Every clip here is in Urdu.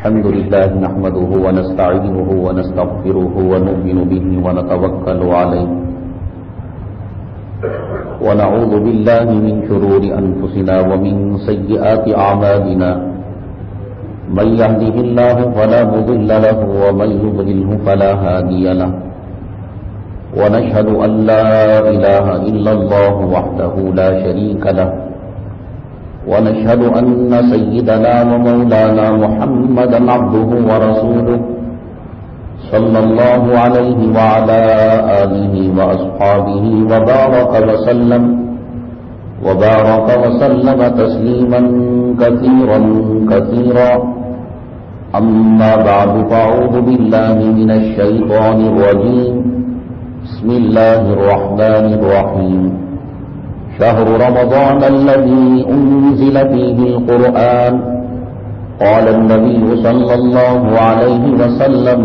الحمد لله نحمده ونستعينه ونستغفره ونؤمن به ونتوكل عليه ونعوذ بالله من شرور أنفسنا ومن سيئات أعمالنا من يهده الله فلا مضل له ومن يضلله فلا هادي له ونشهد أن لا إله إلا الله وحده لا شريك له ونشهد أن سيدنا ومولانا محمدا عبده ورسوله صلى الله عليه وعلى آله وأصحابه وبارك وسلم تسليما كثيرا كثيرا أما بعد فأعوذ بالله من الشيطان الرجيم بسم الله الرحمن الرحيم شهر رمضان الذي أنزل فيه القرآن قال النبي صلى الله عليه وسلم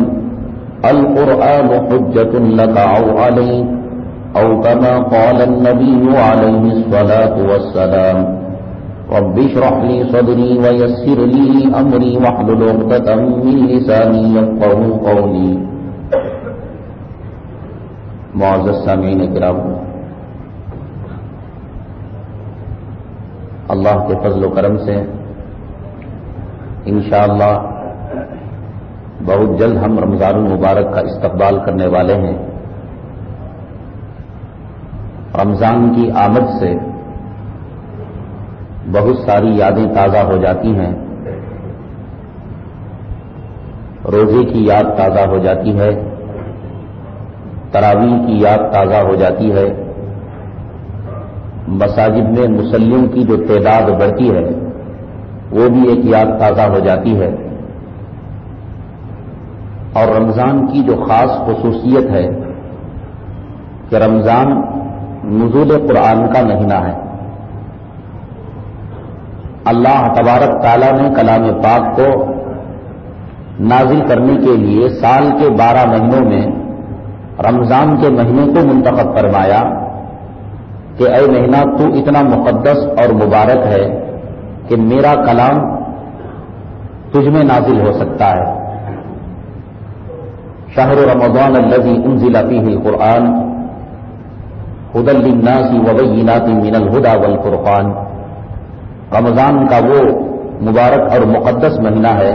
القرآن حجة لك أو عليك أو كما قال النبي عليه الصلاة والسلام رب اشرح لي صدري ويسر لي أمري واحلل عقدة من لساني يفقهوا قولي. معزز سامعین کرام، اللہ کے فضل و کرم سے انشاءاللہ بہت جلد ہم رمضان المبارک کا استقبال کرنے والے ہیں. رمضان کی آمد سے بہت ساری یادیں تازہ ہو جاتی ہیں. روزے کی یاد تازہ ہو جاتی ہے، تراویح کی یاد تازہ ہو جاتی ہے، مساجد میں مصلیوں کی جو تعداد بڑھتی ہے وہ بھی ایک یاد تازہ ہو جاتی ہے. اور رمضان کی جو خاص خصوصیت ہے کہ رمضان نزول قرآن کا مہینہ ہے. اللہ تبارک تعالیٰ نے کلام پاک کو نازل کرنے کے لیے سال کے 12 مہینوں میں رمضان کے مہینے کو منتخب فرمایا کہ اے مہینہ تو اتنا مقدس اور مبارک ہے کہ میرا کلام تجھ میں نازل ہو سکتا ہے. شہر رمضان الذی انزل فیہ القرآن ھدی للناس وبینات من الھدی والفرقان. رمضان کا وہ مبارک اور مقدس مہینہ ہے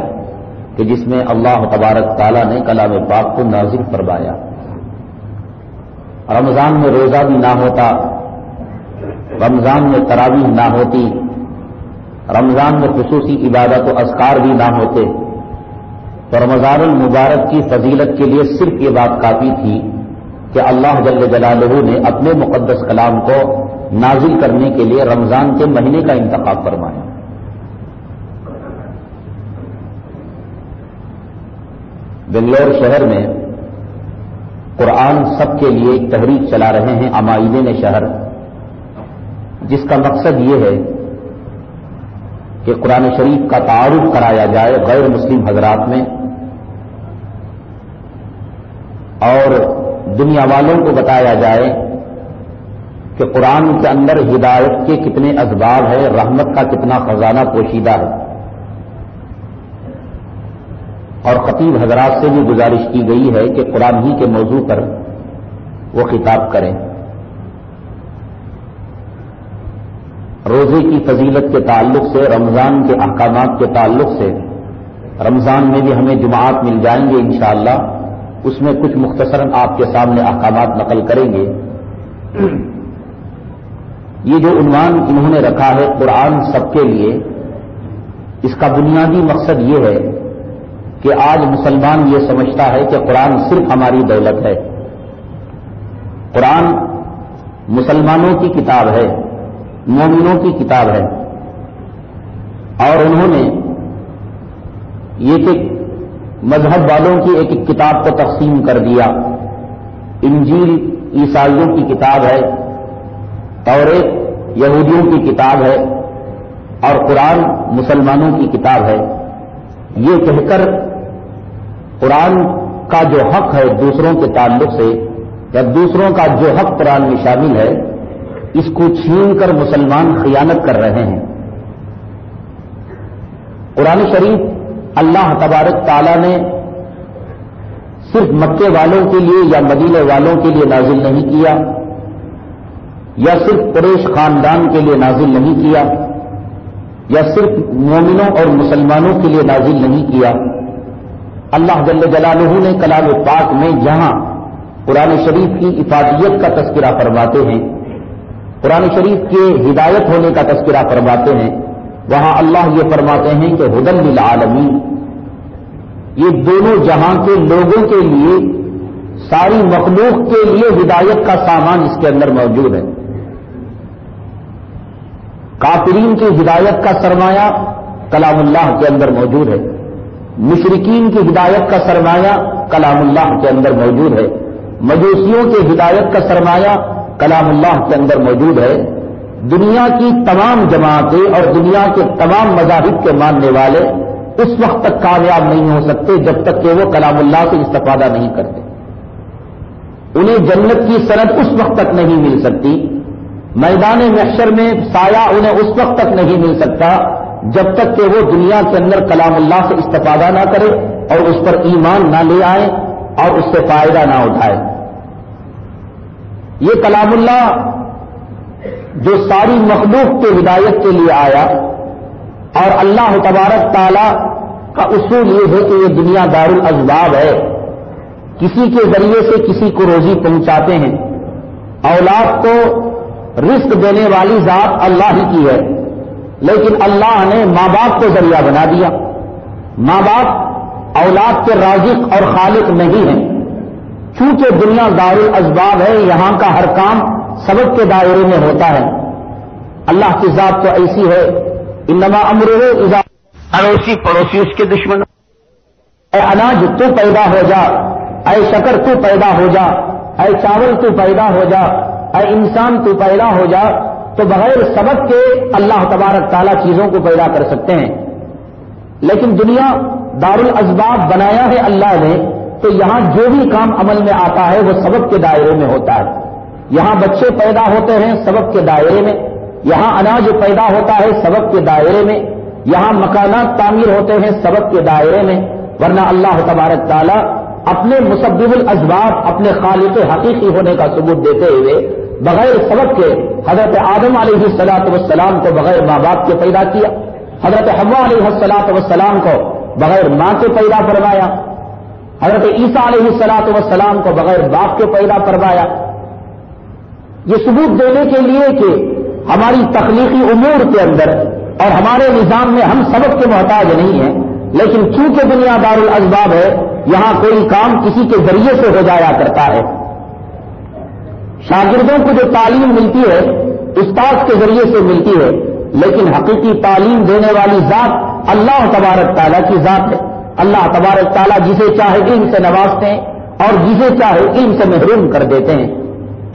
کہ جس میں اللہ تبارک تعالیٰ نے کلام پاک کو نازل فرمایا. رمضان میں روزہ بھی نہ ہوتا، رمضان میں تراویح نہ ہوتی، رمضان میں خصوصی عبادت و اذکار بھی نہ ہوتے، تو رمضان المبارک کی فضیلت کے لیے صرف یہ بات کافی تھی کہ اللہ جل جلالہ نے اپنے مقدس کلام کو نازل کرنے کے لیے رمضان کے مہینے کا انتخاب فرمایا. بنگلور شہر میں قرآن سب کے لیے ایک تحریک چلا رہے ہیں عمائدین شہر، جس کا مقصد یہ ہے کہ قرآن شریف کا تعارف کرایا جائے غیر مسلم حضرات میں، اور دنیا والوں کو بتایا جائے کہ قرآن کے اندر ہدایت کے کتنے اسباب ہیں، رحمت کا کتنا خزانہ پوشیدہ ہے. اور خطیب حضرات سے بھی گزارش کی گئی ہے کہ قرآن ہی کے موضوع پر وہ خطاب کریں. روزے کی فضیلت کے تعلق سے، رمضان کے احکامات کے تعلق سے، رمضان میں بھی ہمیں جمعات مل جائیں گے انشاءاللہ، اس میں کچھ مختصراً آپ کے سامنے احکامات نقل کریں گے. یہ جو عنوان انہوں نے رکھا ہے قرآن سب کے لیے، اس کا بنیادی مقصد یہ ہے کہ آج مسلمان یہ سمجھتا ہے کہ قرآن صرف ہماری دولت ہے. قرآن مسلمانوں کی کتاب ہے، مومنوں کی کتاب ہے، اور انہوں نے یہ کہ مذہب والوں کی ایک کتاب کو تقسیم کر دیا. انجیل عیسائیوں کی کتاب ہے، توریت یہودیوں کی کتاب ہے، اور قرآن مسلمانوں کی کتاب ہے. یہ کہہ کر قرآن کا جو حق ہے دوسروں کے تعلق سے، یا دوسروں کا جو حق قرآن میں شامل ہے، اس کو چھین کر مسلمان خیانت کر رہے ہیں. قرآن شریف اللہ تبارک تعالیٰ نے صرف مکے والوں کے لیے یا مدینے والوں کے لیے نازل نہیں کیا، یا صرف قریش خاندان کے لیے نازل نہیں کیا، یا صرف مومنوں اور مسلمانوں کے لیے نازل نہیں کیا۔ اللہ جل جلالہ نے کلام پاک میں جہاں قرآن شریف کی افادیت کا تذکرہ فرماتے ہیں، قرآن شریف کے ہدایت ہونے کا تذکرہ فرماتے ہیں، وہاں اللہ یہ فرماتے ہیں کہ ہدی للعالمین، یہ دونوں جہاں کے لوگوں کے لیے، ساری مخلوق کے لیے ہدایت کا سامان اس کے اندر موجود ہے۔ کافرین کی ہدایت کا سرمایہ کلام اللہ کے اندر موجود ہے، مشرکین کی ہدایت کا سرمایہ کلام اللہ کے اندر موجود ہے، مجوسیوں کی ہدایت کا سرمایہ کلام اللہ کے اندر موجود ہے۔ دنیا کی تمام جماعتیں اور دنیا کے تمام مذاہب کے ماننے والے اس وقت تک کامیاب نہیں ہو سکتے جب تک کہ وہ کلام اللہ سے استفادہ نہیں کرتے۔ انہیں جنت کی سند اس وقت تک نہیں مل سکتی، میدان محشر میں سایہ انہیں اس وقت تک نہیں مل سکتا جب تک کہ وہ دنیا کے اندر کلام اللہ سے استفادہ نہ کرے اور اس پر ایمان نہ لے آئے اور اس سے فائدہ نہ اٹھائے۔ یہ کلام اللہ جو ساری مخلوق کے ہدایت کے لیے آیا، اور اللہ تبارک تعالی کا اصول یہ ہے کہ یہ دنیا دار الاسباب ہے، کسی کے ذریعے سے کسی کو روزی پہنچاتے ہیں۔ اولاد کو رزق دینے والی ذات اللہ ہی کی ہے، لیکن اللہ نے ماں باپ کو ذریعہ بنا دیا۔ ماں باپ اولاد کے رازق اور خالق نہیں ہیں، چونکہ دنیا دار الاسباب ہے، یہاں کا ہر کام سبب کے دائرے میں ہوتا ہے۔ اللہ کی ذات تو ایسی ہے، انما امرہ اذا، اڑوسی پڑوسی اس کے دشمن، اے اناج تو پیدا ہو جا، اے شکر تو پیدا ہو جا، اے چاول تو پیدا ہو جا، اے انسان تو پیدا ہو جا، تو بغیر سبب کے اللہ تبارک تعالیٰ چیزوں کو پیدا کر سکتے ہیں۔ لیکن دنیا دار الاسباب بنایا ہے اللہ نے، تو یہاں جو بھی کام عمل میں آتا ہے وہ سبب کے دائرے میں ہوتا ہے۔ یہاں بچے پیدا ہوتے ہیں سبب کے دائرے میں، یہاں اناج پیدا ہوتا ہے سبب کے دائرے میں، یہاں مکانات تعمیر ہوتے ہیں سبب کے دائرے میں، ورنہ اللہ تبارک تعالیٰ اپنے مسبب الاسباب، اپنے خالق حقیقی ہونے کا ثبوت دیتے ہوئے بغیر سبب کے حضرت آدم علیہ الصلوۃ والسلام کو بغیر ماں باپ کے پیدا کیا، حضرت حوا علیہ الصلوۃ والسلام کو بغیر ماں کے پیدا فرمایا، حضرت عیسیٰ علیہ الصلوۃ والسلام کو بغیر باپ کے پیدا فرمایا۔ یہ ثبوت دینے کے لیے کہ ہماری تخلیقی امور کے اندر اور ہمارے نظام میں ہم سبب کے محتاج نہیں ہیں، لیکن چونکہ دنیا دار الاسباب ہے، یہاں کوئی کام کسی کے ذریعے سے ہو جایا کرتا ہے۔ شاگردوں کو جو تعلیم ملتی ہے استاد کے ذریعے سے ملتی ہے، لیکن حقیقی تعلیم دینے والی ذات اللہ تبارک تعالیٰ کی ذات ہے۔ اللہ تبارک تعالیٰ جسے چاہے علم سے نوازتے ہیں اور جسے چاہے علم سے محروم کر دیتے ہیں۔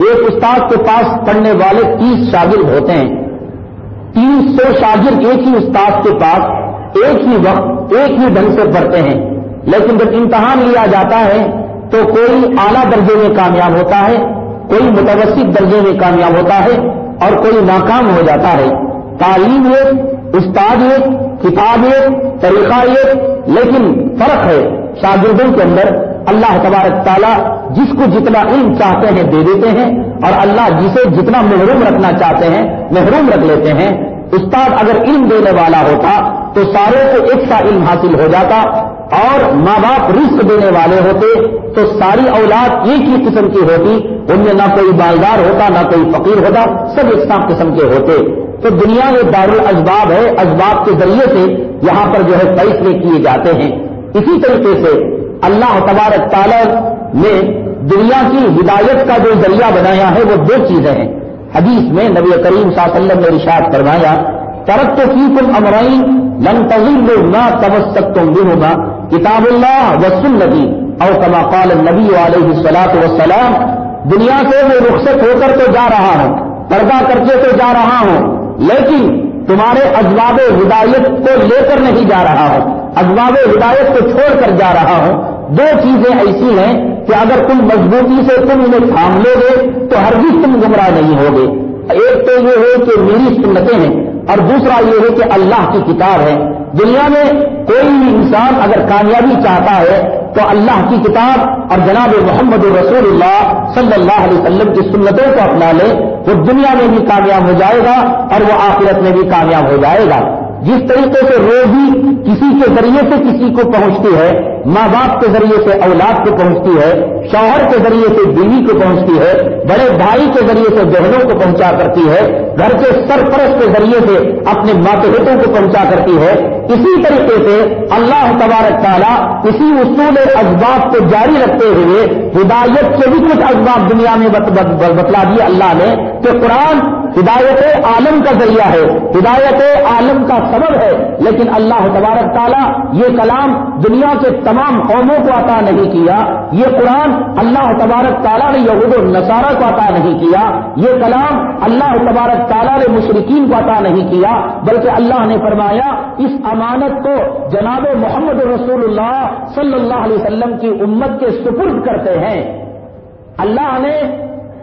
ایک استاد کے پاس پڑھنے والے 30 شاگرد ہوتے ہیں، 300 شاگرد ایک ہی استاد کے پاس ایک ہی وقت ایک ہی ڈھنگ سے پڑھتے ہیں، لیکن جب امتحان لیا جاتا ہے تو کوئی اعلیٰ درجے میں کامیاب ہوتا ہے، کوئی متوسط درجے میں کامیاب ہوتا ہے اور کوئی ناکام ہو جاتا ہے۔ تعلیم ایک، استاد ایک، کتاب ایک، طریقہ ایک، لیکن فرق ہے شاگردوں کے اندر۔ اللہ تبارک تعالیٰ جس کو جتنا علم چاہتے ہیں دے دیتے ہیں، اور اللہ جسے جتنا محروم رکھنا چاہتے ہیں محروم رکھ لیتے ہیں۔ استاد اگر علم دینے والا ہوتا تو سارے کو ایک سا علم حاصل ہو جاتا، اور ماں باپ رزق دینے والے ہوتے تو ساری اولاد ایک ہی قسم کی ہوتی، ان میں نہ کوئی مالدار ہوتا نہ کوئی فقیر ہوتا، سب ایک قسم کے ہوتے۔ تو دنیا یہ دار الاسباب ہے، اسباب کے ذریعے سے یہاں پر جو ہے فیصلے کیے جاتے ہیں۔ اسی طریقے سے اللہ تبارک تعالیٰ نے دنیا کی ہدایت کا جو ذریعہ بنایا ہے وہ 2 چیزیں ہیں۔ حدیث میں نبی کریم صلی اللہ علیہ وسلم نے ارشاد فرمایا، ترکت فیکم امرین لن تضلوا ما تمسکتم بہما کتاب اللہ وسنتی، او کما قال النبی علیہ الصلوۃ والسلام۔ دنیا سے میں رخصت ہو کر تو جا رہا ہوں، پردہ کر کے تو جا رہا ہوں، لیکن تمہارے اسباب ہدایت کو لے کر نہیں جا رہا ہوں، اسباب ہدایت کو چھوڑ کر جا رہا ہوں۔ 2 چیزیں ایسی ہیں کہ اگر تم مضبوطی سے تم انہیں تھام لو گے تو ہرگز تم گمراہ نہیں ہوگے۔ ایک تو یہ ہے کہ میری سنتیں ہیں، اور دوسرا یہ ہے کہ اللہ کی کتاب ہے۔ دنیا میں کوئی انسان اگر کامیابی چاہتا ہے تو اللہ کی کتاب اور جناب محمد رسول اللہ صلی اللہ علیہ وسلم کی سنتوں کو اپنا لے، وہ دنیا میں بھی کامیاب ہو جائے گا اور وہ آخرت میں بھی کامیاب ہو جائے گا۔ جس طریقے سے روزی کسی کے ذریعے سے کسی کو پہنچتی ہے، ماں باپ کے ذریعے سے اولاد کو پہنچتی ہے، شوہر کے ذریعے سے بیوی کو پہنچتی ہے، بڑے بھائی کے ذریعے سے بہنوں کو پہنچا کرتی ہے، گھر کے سرپرست کے ذریعے سے اپنے ماتحتوں کو پہنچا کرتی ہے، اسی طریقے سے اللہ تبارک تعالیٰ اسی اصول اسباب کو جاری رکھتے ہوئے ہدایت کے بھی کچھ اسباب دنیا میں بتلا دیے اللہ نے کہ قرآن ہدایت عالم کا ذریعہ ہے، ہدایت عالم کا سبب ہے، لیکن اللہ تبارک تعالیٰ یہ کلام دنیا کے تمام قوموں کو عطا نہیں کیا، یہ قرآن اللہ تبارک تعالیٰ نے یہود و نصارہ کو عطا نہیں کیا، یہ کلام اللہ تبارک تعالیٰ نے مشرکین کو عطا نہیں کیا، بلکہ اللہ نے فرمایا اس امانت کو جناب محمد رسول اللہ صلی اللہ علیہ وسلم کی امت کے سپرد کرتے ہیں۔ اللہ نے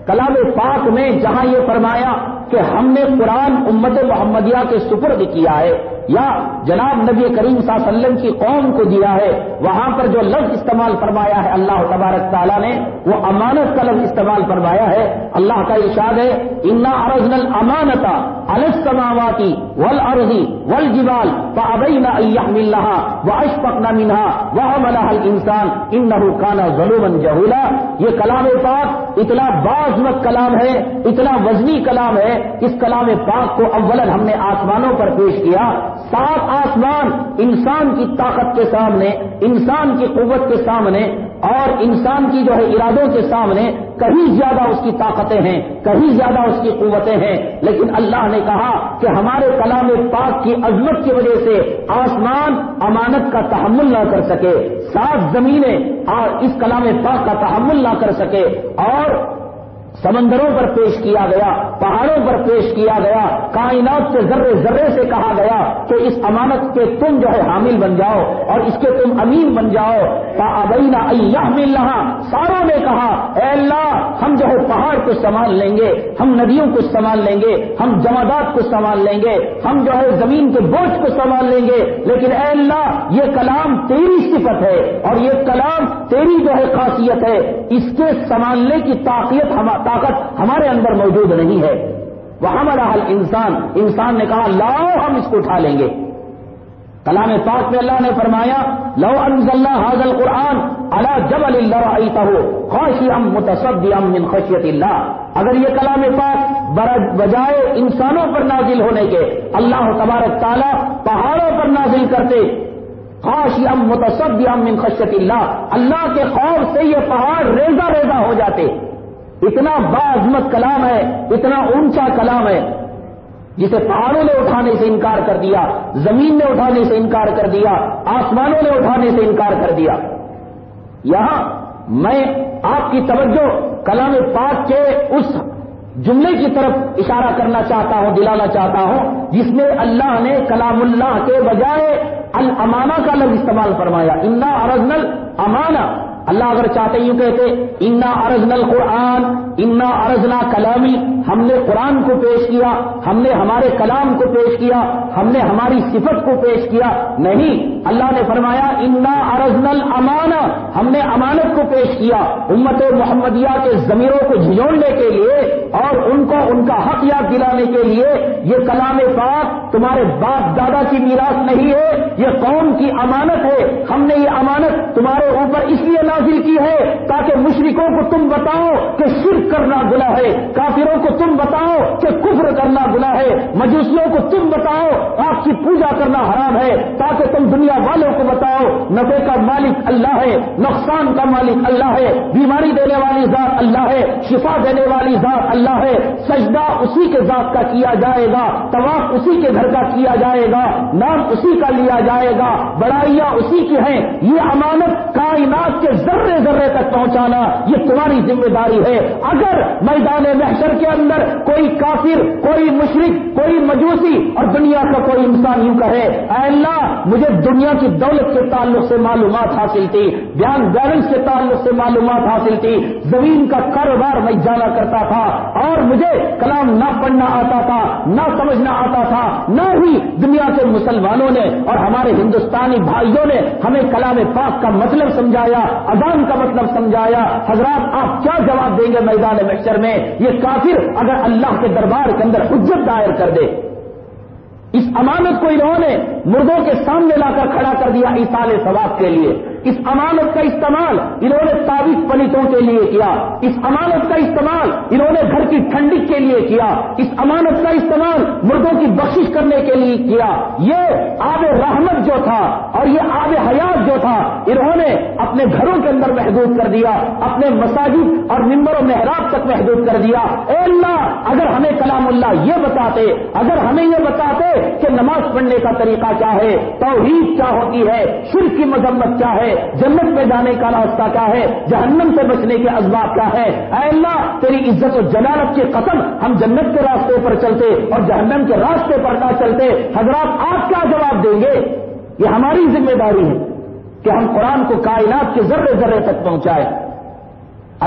کلام پاک میں جہاں یہ فرمایا کہ ہم نے قرآن امت محمدیہ کے سپرد کیا ہے یا جناب نبی کریم صلی اللہ علیہ وسلم کی قوم کو دیا ہے، وہاں پر جو لفظ استعمال فرمایا ہے اللہ تبارک تعالیٰ نے وہ امانت کا لفظ استعمال فرمایا ہے۔ اللہ کا ارشاد ہے انا عرضنا الامانۃ علی السماوات والارض والجبال فابین ان یحملنها واشفقن منها وحملها الانسان انه کان ظلوما جہولا۔ یہ کلام پاک اتنا باعظمت کلام ہے، اتنا وزنی کلام ہے، اس کلام پاک کو اولا ہم نے آسمانوں پر پیش کیا، سات آسمان انسان کی طاقت کے سامنے، انسان کی قوت کے سامنے اور انسان کی جو ہے ارادوں کے سامنے کہیں زیادہ اس کی طاقتیں ہیں، کہیں زیادہ اس کی قوتیں ہیں، لیکن اللہ نے کہا کہ ہمارے کلام پاک کی عظمت کی وجہ سے آسمان امانت کا تحمل نہ کر سکے، سات زمینیں اور اس کلام پاک کا تحمل نہ کر سکے، اور سمندروں پر پیش کیا گیا، پہاڑوں پر پیش کیا گیا، کائنات کے ذرے ذرے سے کہا گیا کہ اس امانت کے تم جو ہے حامل بن جاؤ اور اس کے تم امین بن جاؤ۔ فابین ان یحملنها، ساروں نے کہا اے اللہ ہم جو ہے پہاڑ کو سنبھال لیں گے، ہم ندیوں کو سنبھال لیں گے، ہم جمادات کو سنبھال لیں گے، ہم جو ہے زمین کے بوجھ کو سنبھال لیں گے، لیکن اے اللہ یہ کلام تیری صفت ہے اور یہ کلام تیری جو ہے خاصیت ہے، اس کے سنبھالنے کی طاقت ہمارے اندر موجود نہیں ہے۔ وحملها الانسان، انسان نے کہا لاؤ ہم اس کو اٹھا لیں گے۔ کلام پاک میں اللہ نے فرمایا لو انزلنا هذا القرآن على جبل لرأيته خاشعا متصدعا من خشية الله، اگر یہ کلام پاک بجائے انسانوں پر نازل ہونے کے اللہ تبارک تعالیٰ پہاڑوں پر نازل کرتے، خاشعا متصدعا من خشية الله، اللہ کے خوف سے یہ پہاڑ ریزہ ریزہ ہو جاتے۔ اتنا باعظمت کلام ہے، اتنا اونچا کلام ہے جسے پہاڑوں نے اٹھانے سے انکار کر دیا، زمین نے اٹھانے سے انکار کر دیا، آسمانوں نے اٹھانے سے انکار کر دیا۔ یہاں میں آپ کی توجہ کلام پاک کے اس جملے کی طرف اشارہ کرنا چاہتا ہوں، دلانا چاہتا ہوں جس میں اللہ نے کلام اللہ کے بجائے الامانہ کا لفظ استعمال فرمایا، انا عرضنا الامانہ۔ اللہ اگر چاہتے یوں کہتے انا عرضنا القرآن، انا عرضنا کلامی، ہم نے قرآن کو پیش کیا، ہم نے ہمارے کلام کو پیش کیا، ہم نے ہماری صفت کو پیش کیا، نہیں، اللہ نے فرمایا انا عرضنا الامانہ، ہم نے امانت کو پیش کیا امت محمدیہ کے ضمیروں کو جھنجھوڑنے کے لیے اور ان کو ان کا حق یاد دلانے کے لیے۔ یہ کلام پاک تمہارے باپ دادا کی میراث نہیں ہے، یہ قوم کی امانت ہے، ہم نے یہ امانت تمہارے اوپر اس لیے نازل کی ہے تاکہ مشرکوں کو تم بتاؤ کہ شرک کرنا گناہ ہے، کافروں کو تم بتاؤ کہ کفر کرنا گناہ ہے، مجوسیوں کو تم بتاؤ آپ کی پوجا کرنا حرام ہے، تاکہ تم دنیا والوں کو بتاؤ نفع کا مالک اللہ ہے، نقصان کا مالک اللہ ہے، بیماری دینے والی ذات اللہ ہے، شفا دینے والی ذات اللہ ہے، سجدہ اسی کے ذات کا کیا جائے گا، طواف اسی کے گھر کا کیا جائے گا، نام اسی کا لیا جائے گا، بڑائیاں اسی کی ہیں۔ یہ امانت کائنات کے ذرے ذرے تک پہنچانا یہ تمہاری ذمہ داری ہے۔ اگر میدان محشر کے اندر کوئی کافر، کوئی مشرک، کوئی مجوسی اور دنیا کا کوئی انسان یوں کہے اے اللہ مجھے دنیا کی دولت کے تعلق سے معلومات حاصل تھی, بینک بیلنس کے تعلق سے معلومات حاصل تھی, زمین کا کاروبار میں جانا کرتا تھا اور مجھے کلام نہ پڑھنا آتا تھا, نہ سمجھنا آتا تھا, نہ ہی دنیا کے مسلمانوں نے اور ہمارے ہندوستانی بھائیوں نے ہمیں کلام پاک کا مطلب سمجھایا, اذان کا مطلب سمجھایا. حضرات آپ کیا جواب دیں گے میدان محشر میں؟ یہ کافر اگر اللہ کے دربار کے اندر حجت دائر کر دے, اس امانت کو انہوں نے مردوں کے سامنے لا کر کھڑا کر دیا ایصال ثواب کے لیے. اس امانت کا استعمال انہوں نے تعویذ پلیتوں کے لیے کیا, اس امانت کا استعمال انہوں نے گھر کی ٹھنڈک کے لیے کیا, اس امانت کا استعمال مردوں کی بخشش کرنے کے لیے کیا. یہ آب رحمت جو تھا اور یہ آب حیات جو تھا انہوں نے اپنے گھروں کے اندر محدود کر دیا, اپنے مساجد اور منبر و محراب تک محدود کر دیا. اے اللہ اگر ہمیں کلام اللہ یہ بتاتے, اگر ہمیں یہ بتاتے کہ نماز پڑھنے کا طریقہ کیا ہے, توحید کیا ہوتی ہے, شرک کی مذمت کیا ہے, جنت میں جانے کا راستہ کیا ہے, جہنم سے بچنے کے اسباب کیا ہے, اے اللہ تیری عزت و جلالت کی قسم ہم جنت کے راستے پر چلتے اور جہنم کے راستے پر نہ چلتے. حضرات آپ کیا جواب دیں گے؟ یہ ہماری ذمہ داری ہے کہ ہم قرآن کو کائنات کے ذرے ذرے تک پہنچائیں.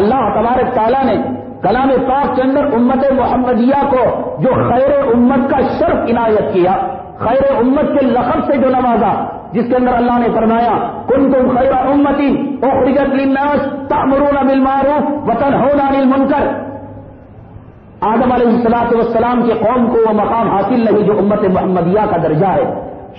اللہ تبارک تعالیٰ نے کلام پاک کے اندر امت محمدیہ کو جو خیر امت کا شرف عنایت کیا, خیر امت کے لقب سے جو نوازا, جس کے اندر اللہ نے فرمایا کنتم خیر امتی اخرجت للناس تأمرون بالمعروف وتنہون عن المنکر. آدم علیہ السلام کے قوم کو وہ مقام حاصل نہیں جو امت محمدیہ کا درجہ ہے.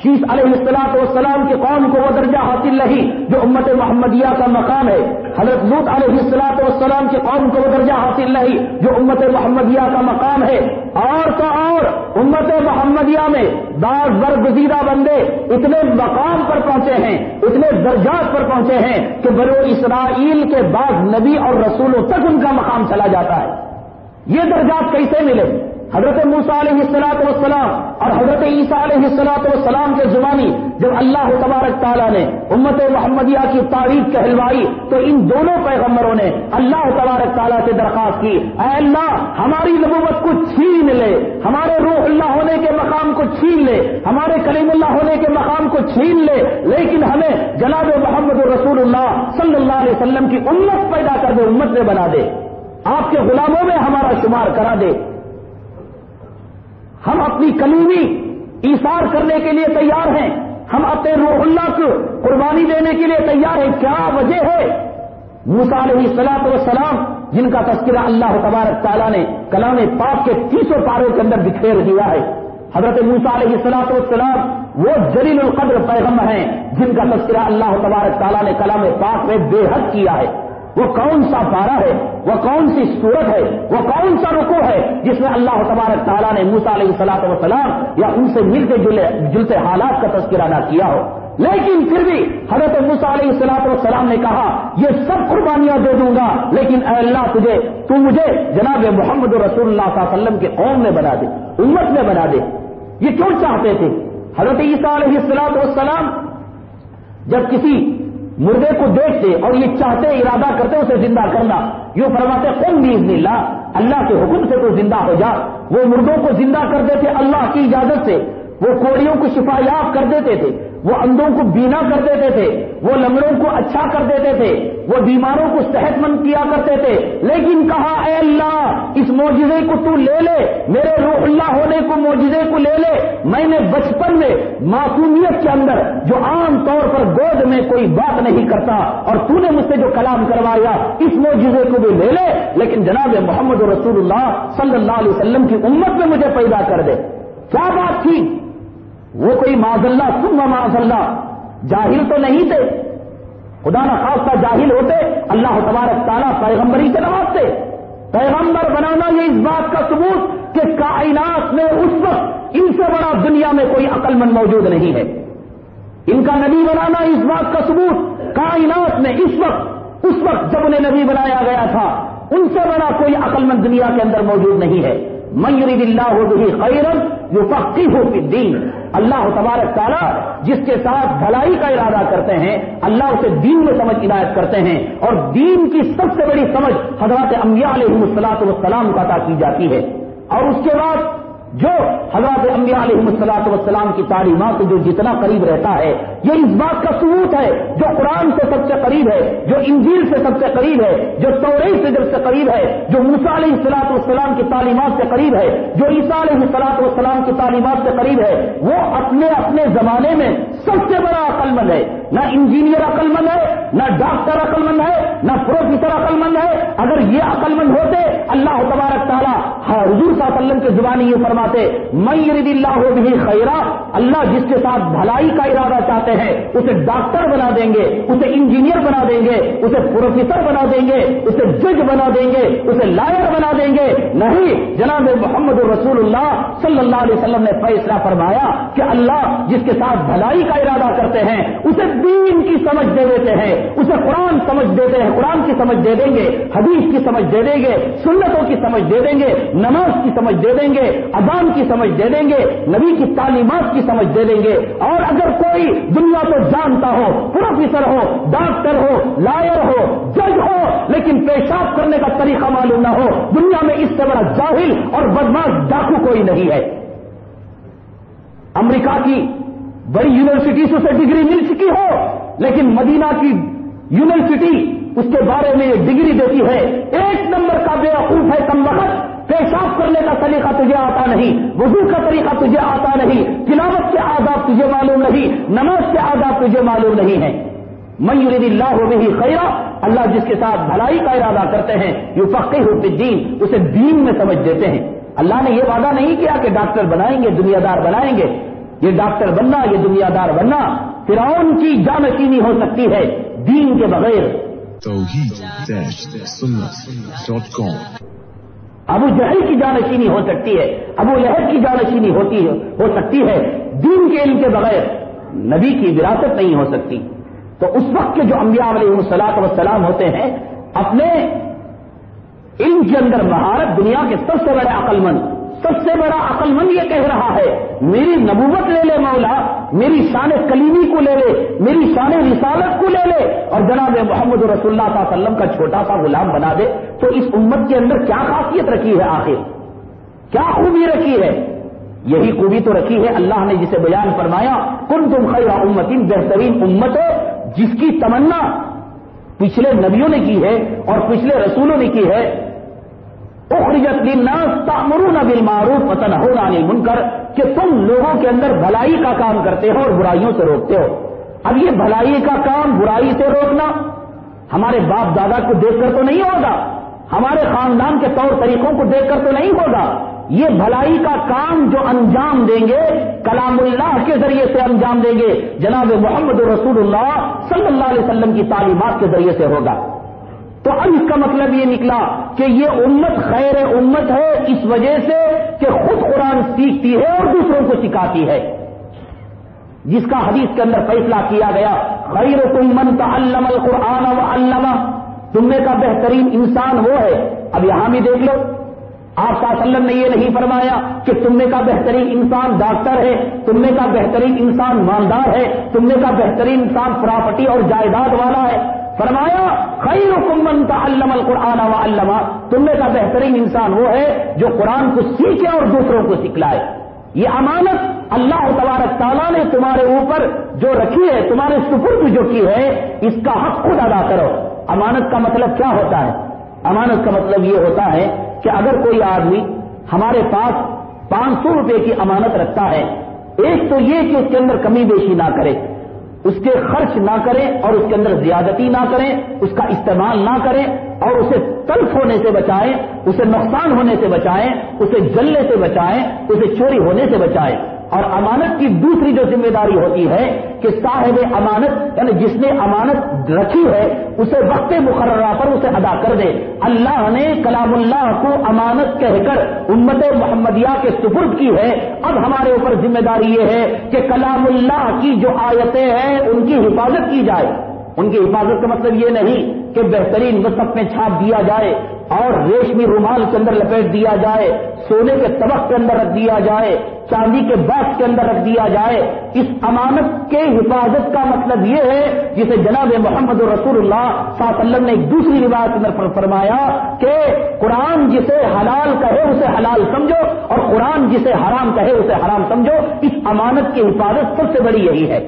شیس علیہ السلام کے قوم کو وہ درجہ حاصل نہیں جو امت محمدیہ کا مقام ہے. حضرت لوط علیہ السلام کے قوم کو وہ درجہ حاصل نہیں جو امت محمدیہ کا مقام ہے. اور تو اور امت محمدیہ میں بعض برگزیدہ بندے اتنے مقام پر پہنچے ہیں, اتنے درجات پر پہنچے ہیں کہ بنو اسرائیل کے بعض نبی اور رسولوں تک ان کا مقام چلا جاتا ہے. یہ درجات کیسے ملے؟ حضرت موسیٰ علیہ السلام اور حضرت عیسیٰ علیہ السلام کے زمانی جب اللہ تبارک تعالیٰ نے امت محمدیہ کی تاریخ کہلوائی تو ان دونوں پیغمبروں نے اللہ تبارک تعالیٰ سے درخواست کی اے اللہ ہماری نبوت کو چھین لے, ہمارے روح اللہ ہونے کے مقام کو چھین لے, ہمارے کلیم اللہ ہونے کے مقام کو چھین لے, لیکن ہمیں جناب محمد رسول اللہ صلی اللہ علیہ وسلم کی امت پیدا کر دے, امت میں بنا دے, آپ کے غلاموں میں ہمارا شمار کرا دے. ہم اپنی کلیمی ایثار کرنے کے لیے تیار ہیں, ہم اپنے روح اللہ کو قربانی دینے کے لیے تیار ہیں. کیا وجہ ہے؟ موسیٰ علیہ السلام جن کا تذکرہ اللہ تبارک تعالیٰ نے کلام پاک کے 30 پاروں کے اندر بکھیر دیا ہے. حضرت موسیٰ علیہ السلام وہ جلیل القدر پیغمبر ہیں جن کا تذکرہ اللہ تبارک تعالیٰ نے کلام پاک میں بے حد کیا ہے. وہ کون سا پارہ ہے, وہ کون سی سورت ہے, وہ کون سا رکوع ہے جس میں اللہ تبارک تعالیٰ نے موسیٰ علیہ السلام یا ان سے ملتے جلتے حالات کا تذکرہ نہ کیا ہو. لیکن پھر بھی حضرت موسیٰ علیہ السلام نے کہا یہ سب قربانیاں دے دوں گا, لیکن اے اللہ تو مجھے جناب محمد رسول اللہ صلی اللہ علیہ وسلم کے قوم میں بنا دے, امت میں بنا دے. یہ کیوں چاہتے تھے؟ حضرت عیسیٰ علیہ السلام جب کسی مردے کو دیکھتے اور یہ چاہتے ارادہ کرتے اسے زندہ کرنا, یوں فرماتے قم باذن اللہ, اللہ کے حکم سے تو زندہ ہو جا. وہ مردوں کو زندہ کر دیتے اللہ کی اجازت سے, وہ کوڑیوں کو شفا یاب کر دیتے تھے, وہ اندھوں کو بینا کر دیتے تھے, وہ لنگڑوں کو اچھا کر دیتے تھے, وہ بیماروں کو صحت مند کیا کرتے تھے. لیکن کہا اے اللہ اس معجزے کو تو لے لے, میرے روح اللہ ہونے کو معجزے کو لے لے. میں نے بچپن میں معصومیت کے اندر جو عام طور پر گود میں کوئی بات نہیں کرتا اور تو نے مجھ سے جو کلام کروایا اس معجزے کو بھی لے لے, لیکن جناب محمد رسول اللہ صلی اللہ علیہ وسلم کی امت میں مجھے پیدا کر دے. کیا بات تھی؟ وہ کوئی معاذ اللہ ثم معاذ اللہ جاہل تو نہیں تھے, خدا نہ خاصہ جاہل ہوتے اللہ تبارک تعالیٰ پیغمبری سے نوازتے. پیغمبر بنانا یہ اس بات کا ثبوت کہ کائنات میں اس وقت ان سے بڑا دنیا میں کوئی عقل مند موجود نہیں ہے. ان کا نبی بنانا اس بات کا ثبوت کائنات میں اس وقت جب انہیں نبی بنایا گیا تھا ان سے بڑا کوئی عقل مند دنیا کے اندر موجود نہیں ہے. من یرید اللہ بہ خیرا یفقہہ فی الدین, اللہ تبارک تعالیٰ جس کے ساتھ بھلائی کا ارادہ کرتے ہیں اللہ اسے دین میں سمجھ عنایت کرتے ہیں, اور دین کی سب سے بڑی سمجھ حضرات انبیاء علیہ الصلوۃ والسلام کو عطا کی جاتی ہے. اور اس کے بعد جو حضرات انبیاء علیہ الصلوۃ والسلام کی تعلیمات جو جتنا قریب رہتا ہے، یہ اس بات کا ثبوت ہے، جو قرآن سے سب سے قریب ہے، جو انجیل سے سب سے قریب ہے، جو توریت سے سب سے قریب ہے، جو موسیٰ علیہ الصلوۃ والسلام کی تعلیمات سے قریب ہے، جو عیسیٰ علیہ الصلوۃ والسلام کی تعلیمات سے قریب ہے، وہ اپنے زمانے میں سب سے بڑا عقل مند ہے۔ نہ انجینئر عقل مند ہے، نہ ڈاکٹر عقل مند ہے، نہ پروفیسر عقل مند ہے۔ اگر یہ عقل مند ہوتے، اللہ تبارک تعالیٰ حضور صلی اللہ علیہ وسلم کے زبانی یہ فرماتے، من یرد اللہ بہ خیرا، اللہ جس کے ساتھ بھلائی کا ارادہ چاہتے ہیں اسے ڈاکٹر بنا دیں گے، اسے انجینئر بنا دیں گے، اسے پروفیسر بنا دیں گے، اسے جج بنا دیں گے، اسے لائر بنا دیں گے۔ نہیں، جناب محمد رسول اللہ صلی اللہ علیہ وسلم نے فیصلہ فرمایا کہ اللہ جس کے ساتھ بھلائی کا ارادہ کرتے ہیں اسے دین کی سمجھ دے دیتے ہیں، اسے قرآن سمجھ دیتے ہیں، قرآن کی سمجھ دے دیں گے، حدیث کی سمجھ دے دیں گے، سنتوں کی سمجھ دے دیں گے، نماز کی سمجھ دے دیں گے، اذان کی سمجھ دے دیں گے، نبی کی تعلیمات کی سمجھ دے دیں گے۔ اور اگر کوئی دنیا کو جانتا ہو، پروفیسر ہو، ڈاکٹر ہو، لائر ہو، جج ہو، لیکن پیشاب کرنے کا طریقہ معلوم نہ ہو، دنیا میں اس سے بڑا جاہل اور بدماش ڈاکو کوئی نہیں ہے۔ امریکہ کی بڑی یونیورسٹی سے اسے ڈگری مل چکی ہو، لیکن مدینہ کی یونیورسٹی اس کے بارے میں یہ ڈگری دیتی ہے، ایک نمبر کا بیوقوف ہے کم وقت، پیشاب کرنے کا طریقہ تجھے آتا نہیں، وضو کا طریقہ تجھے آتا نہیں، تلاوت کے آداب تجھے معلوم نہیں، نماز کے آداب تجھے معلوم نہیں ہے۔ من یرید اللہ بہ خیرا، اللہ جس کے ساتھ بھلائی کا ارادہ کرتے ہیں، یفقہہ فی الدین، اسے دین میں سمجھ دیتے ہیں۔ اللہ نے یہ وعدہ نہیں کیا کہ ڈاکٹر بنائیں گے، دنیا دار بنائیں گے، یہ ڈاکٹر بننا، یہ دنیا دار بننا فرعون کی جانشینی ہو سکتی ہے دین کے بغیر۔ توحید-سنت.com ابو جہل کی جانشینی ہو سکتی ہے، ابو لہب کی جانشینی ہو سکتی ہے، دین کے علم کے بغیر نبی کی وراثت نہیں ہو سکتی۔ تو اس وقت کے جو انبیاء علیہ الصلوۃ والسلام ہوتے ہیں، اپنے علم کے اندر مہارت، دنیا کے سب سے بڑے عقل مند، سب سے بڑا عقل مند یہ کہہ رہا ہے میری نبوت لے لے مولا، میری شان کلیمی کو لے لے، میری شان رسالت کو لے لے، اور جناب محمد رسول اللہ صلی اللہ علیہ وسلم کا چھوٹا سا غلام بنا دے، تو اس امت کے اندر کیا خاصیت رکھی ہے؟ آخر کیا خوبی رکھی ہے؟ یہی خوبی تو رکھی ہے اللہ نے جسے بیان فرمایا، کنتم خیر امت، بہترین امت ہو، جس کی تمنا پچھلے نبیوں نے کی ہے اور پچھلے رسولوں نے کی ہے، اخرجت للناس تأمرون بالمعروف وتنہون عن المنکر، کہ تم لوگوں کے اندر بھلائی کا کام کرتے ہو اور برائیوں سے روکتے ہو۔ اب یہ بھلائی کا کام برائی سے روکنا ہمارے باپ دادا کو دیکھ کر تو نہیں ہوگا، ہمارے خاندان کے طور طریقوں کو دیکھ کر تو نہیں ہوگا، یہ بھلائی کا کام جو انجام دیں گے کلام اللہ کے ذریعے سے انجام دیں گے، جناب محمد رسول اللہ صلی اللہ علیہ وسلم کی تعلیمات کے ذریعے سے ہوگا۔ تو اب اس کا مطلب یہ نکلا کہ یہ امت خیر امت ہے اس وجہ سے کہ خود قرآن سیکھتی ہے اور دوسروں کو سکھاتی ہے، جس کا حدیث کے اندر فیصلہ کیا گیا، خیرکم من تعلم القرآن وعلمہ، تم میں کا بہترین انسان وہ ہے۔ اب یہاں بھی دیکھ لو، آپ صلی اللہ علیہ وسلم نے یہ نہیں فرمایا کہ تم میں کا بہترین انسان ڈاکٹر ہے، تم میں کا بہترین انسان مالدار ہے، تم میں کا بہترین انسان پراپرٹی اور جائیداد والا ہے، فرمایا خیرکم من تعلم القرآن وعلمہ، تم میں کا بہترین انسان وہ ہے جو قرآن کو سیکھے اور دوسروں کو سکھلائے۔ یہ امانت اللہ تبارک تعالیٰ نے تمہارے اوپر جو رکھی ہے، تمہارے سپرد جو کی ہے، اس کا حق خود ادا کرو۔ امانت کا مطلب کیا ہوتا ہے؟ امانت کا مطلب یہ ہوتا ہے کہ اگر کوئی آدمی ہمارے پاس 500 روپے کی امانت رکھتا ہے، ایک تو یہ کہ اس کے اندر کمی بیشی نہ کرے، اس کے خرچ نہ کریں اور اس کے اندر زیادتی نہ کریں، اس کا استعمال نہ کریں اور اسے تلف ہونے سے بچائیں، اسے نقصان ہونے سے بچائیں، اسے جلنے سے بچائیں، اسے چوری ہونے سے بچائیں۔ اور امانت کی دوسری جو ذمہ داری ہوتی ہے کہ صاحب امانت یعنی جس نے امانت رکھی ہے اسے وقت مقررہ پر اسے ادا کر دے۔ اللہ نے کلام اللہ کو امانت کہہ کر امت محمدیہ کے سپرد کی ہے، اب ہمارے اوپر ذمہ داری یہ ہے کہ کلام اللہ کی جو آیتیں ہیں ان کی حفاظت کی جائے۔ ان کی حفاظت کا مطلب یہ نہیں کہ بہترین مصحف میں چھاپ دیا جائے، اور ریشمی رومال کے اندر لپیٹ دیا جائے، سونے کے طبق کے اندر رکھ دیا جائے، چاندی کے باکس کے اندر رکھ دیا جائے، اس امانت کے حفاظت کا مطلب یہ ہے جسے جناب محمد رسول اللہ صلی اللہ علیہ وسلم نے ایک دوسری روایت کے اندر فرمایا کہ قرآن جسے حلال کہے اسے حلال سمجھو اور قرآن جسے حرام کہے اسے حرام سمجھو۔ اس امانت کی حفاظت سب سے بڑی یہی ہے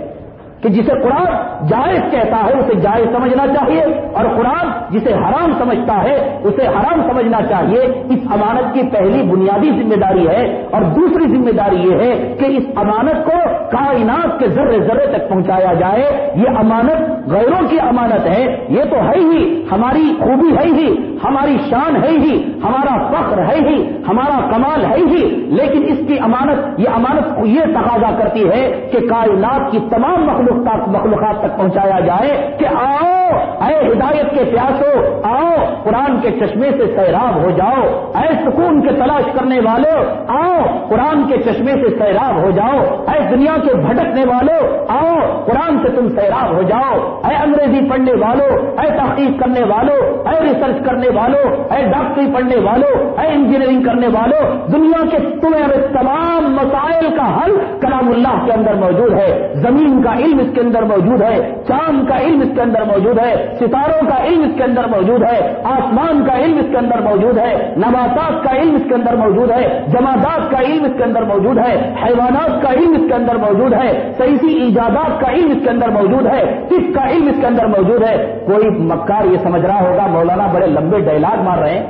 کہ جسے قرآن جائز کہتا ہے اسے جائز سمجھنا چاہیے اور قرآن جسے حرام سمجھتا ہے اسے حرام سمجھنا چاہیے۔ اس امانت کی پہلی بنیادی ذمہ داری ہے، اور دوسری ذمہ داری یہ ہے کہ اس امانت کو کائنات کے ذرے ذرے تک پہنچایا جائے۔ یہ امانت غیروں کی امانت ہے، یہ تو ہے ہی ہماری خوبی ہے ہی، ہماری شان ہے ہی، ہمارا فخر ہے ہی، ہمارا کمال ہے ہی، لیکن اس کی امانت یہ تقاضا کرتی ہے کہ کائنات کی تمام مخلوقات تک پہنچایا جائے کہ آؤ اے ہدایت کے پیاسو، آؤ قرآن کے چشمے سے سیراب ہو جاؤ، اے سکون کے تلاش کرنے والوں آؤ قرآن کے چشمے سے سیراب ہو جاؤ، اے دنیا کے بھٹکنے والوں آؤ قرآن سے تم سیراب ہو جاؤ، اے انگریزی پڑھنے والوں، اے تحقیق کرنے والوں، اے ریسرچ کرنے والوں، اے ڈاکٹری پڑھنے والوں، اے انجینئرنگ کرنے والوں، دنیا کے تمہیں تمام مسائل کا حل کلام اللہ کے اندر موجود ہے۔ زمین کا علم اس کے اندر موجود ہے، چاند کا علم اس کے اندر موجود ہے، ستاروں کا علم اس کے اندر موجود ہے، آسمان کا علم اس کے اندر موجود ہے، نباتات کا علم اس کے اندر موجود ہے، جمادات کا علم اس کے اندر موجود ہے، حیوانات کا علم اس کے اندر موجود ہے، سائنسی ایجادات کا علم اس کے اندر موجود ہے، طب کا علم اس کے اندر موجود ہے۔ کوئی مکار یہ سمجھ رہا ہوگا مولانا بڑے لمبے ڈائلاگ مار رہے ہیں،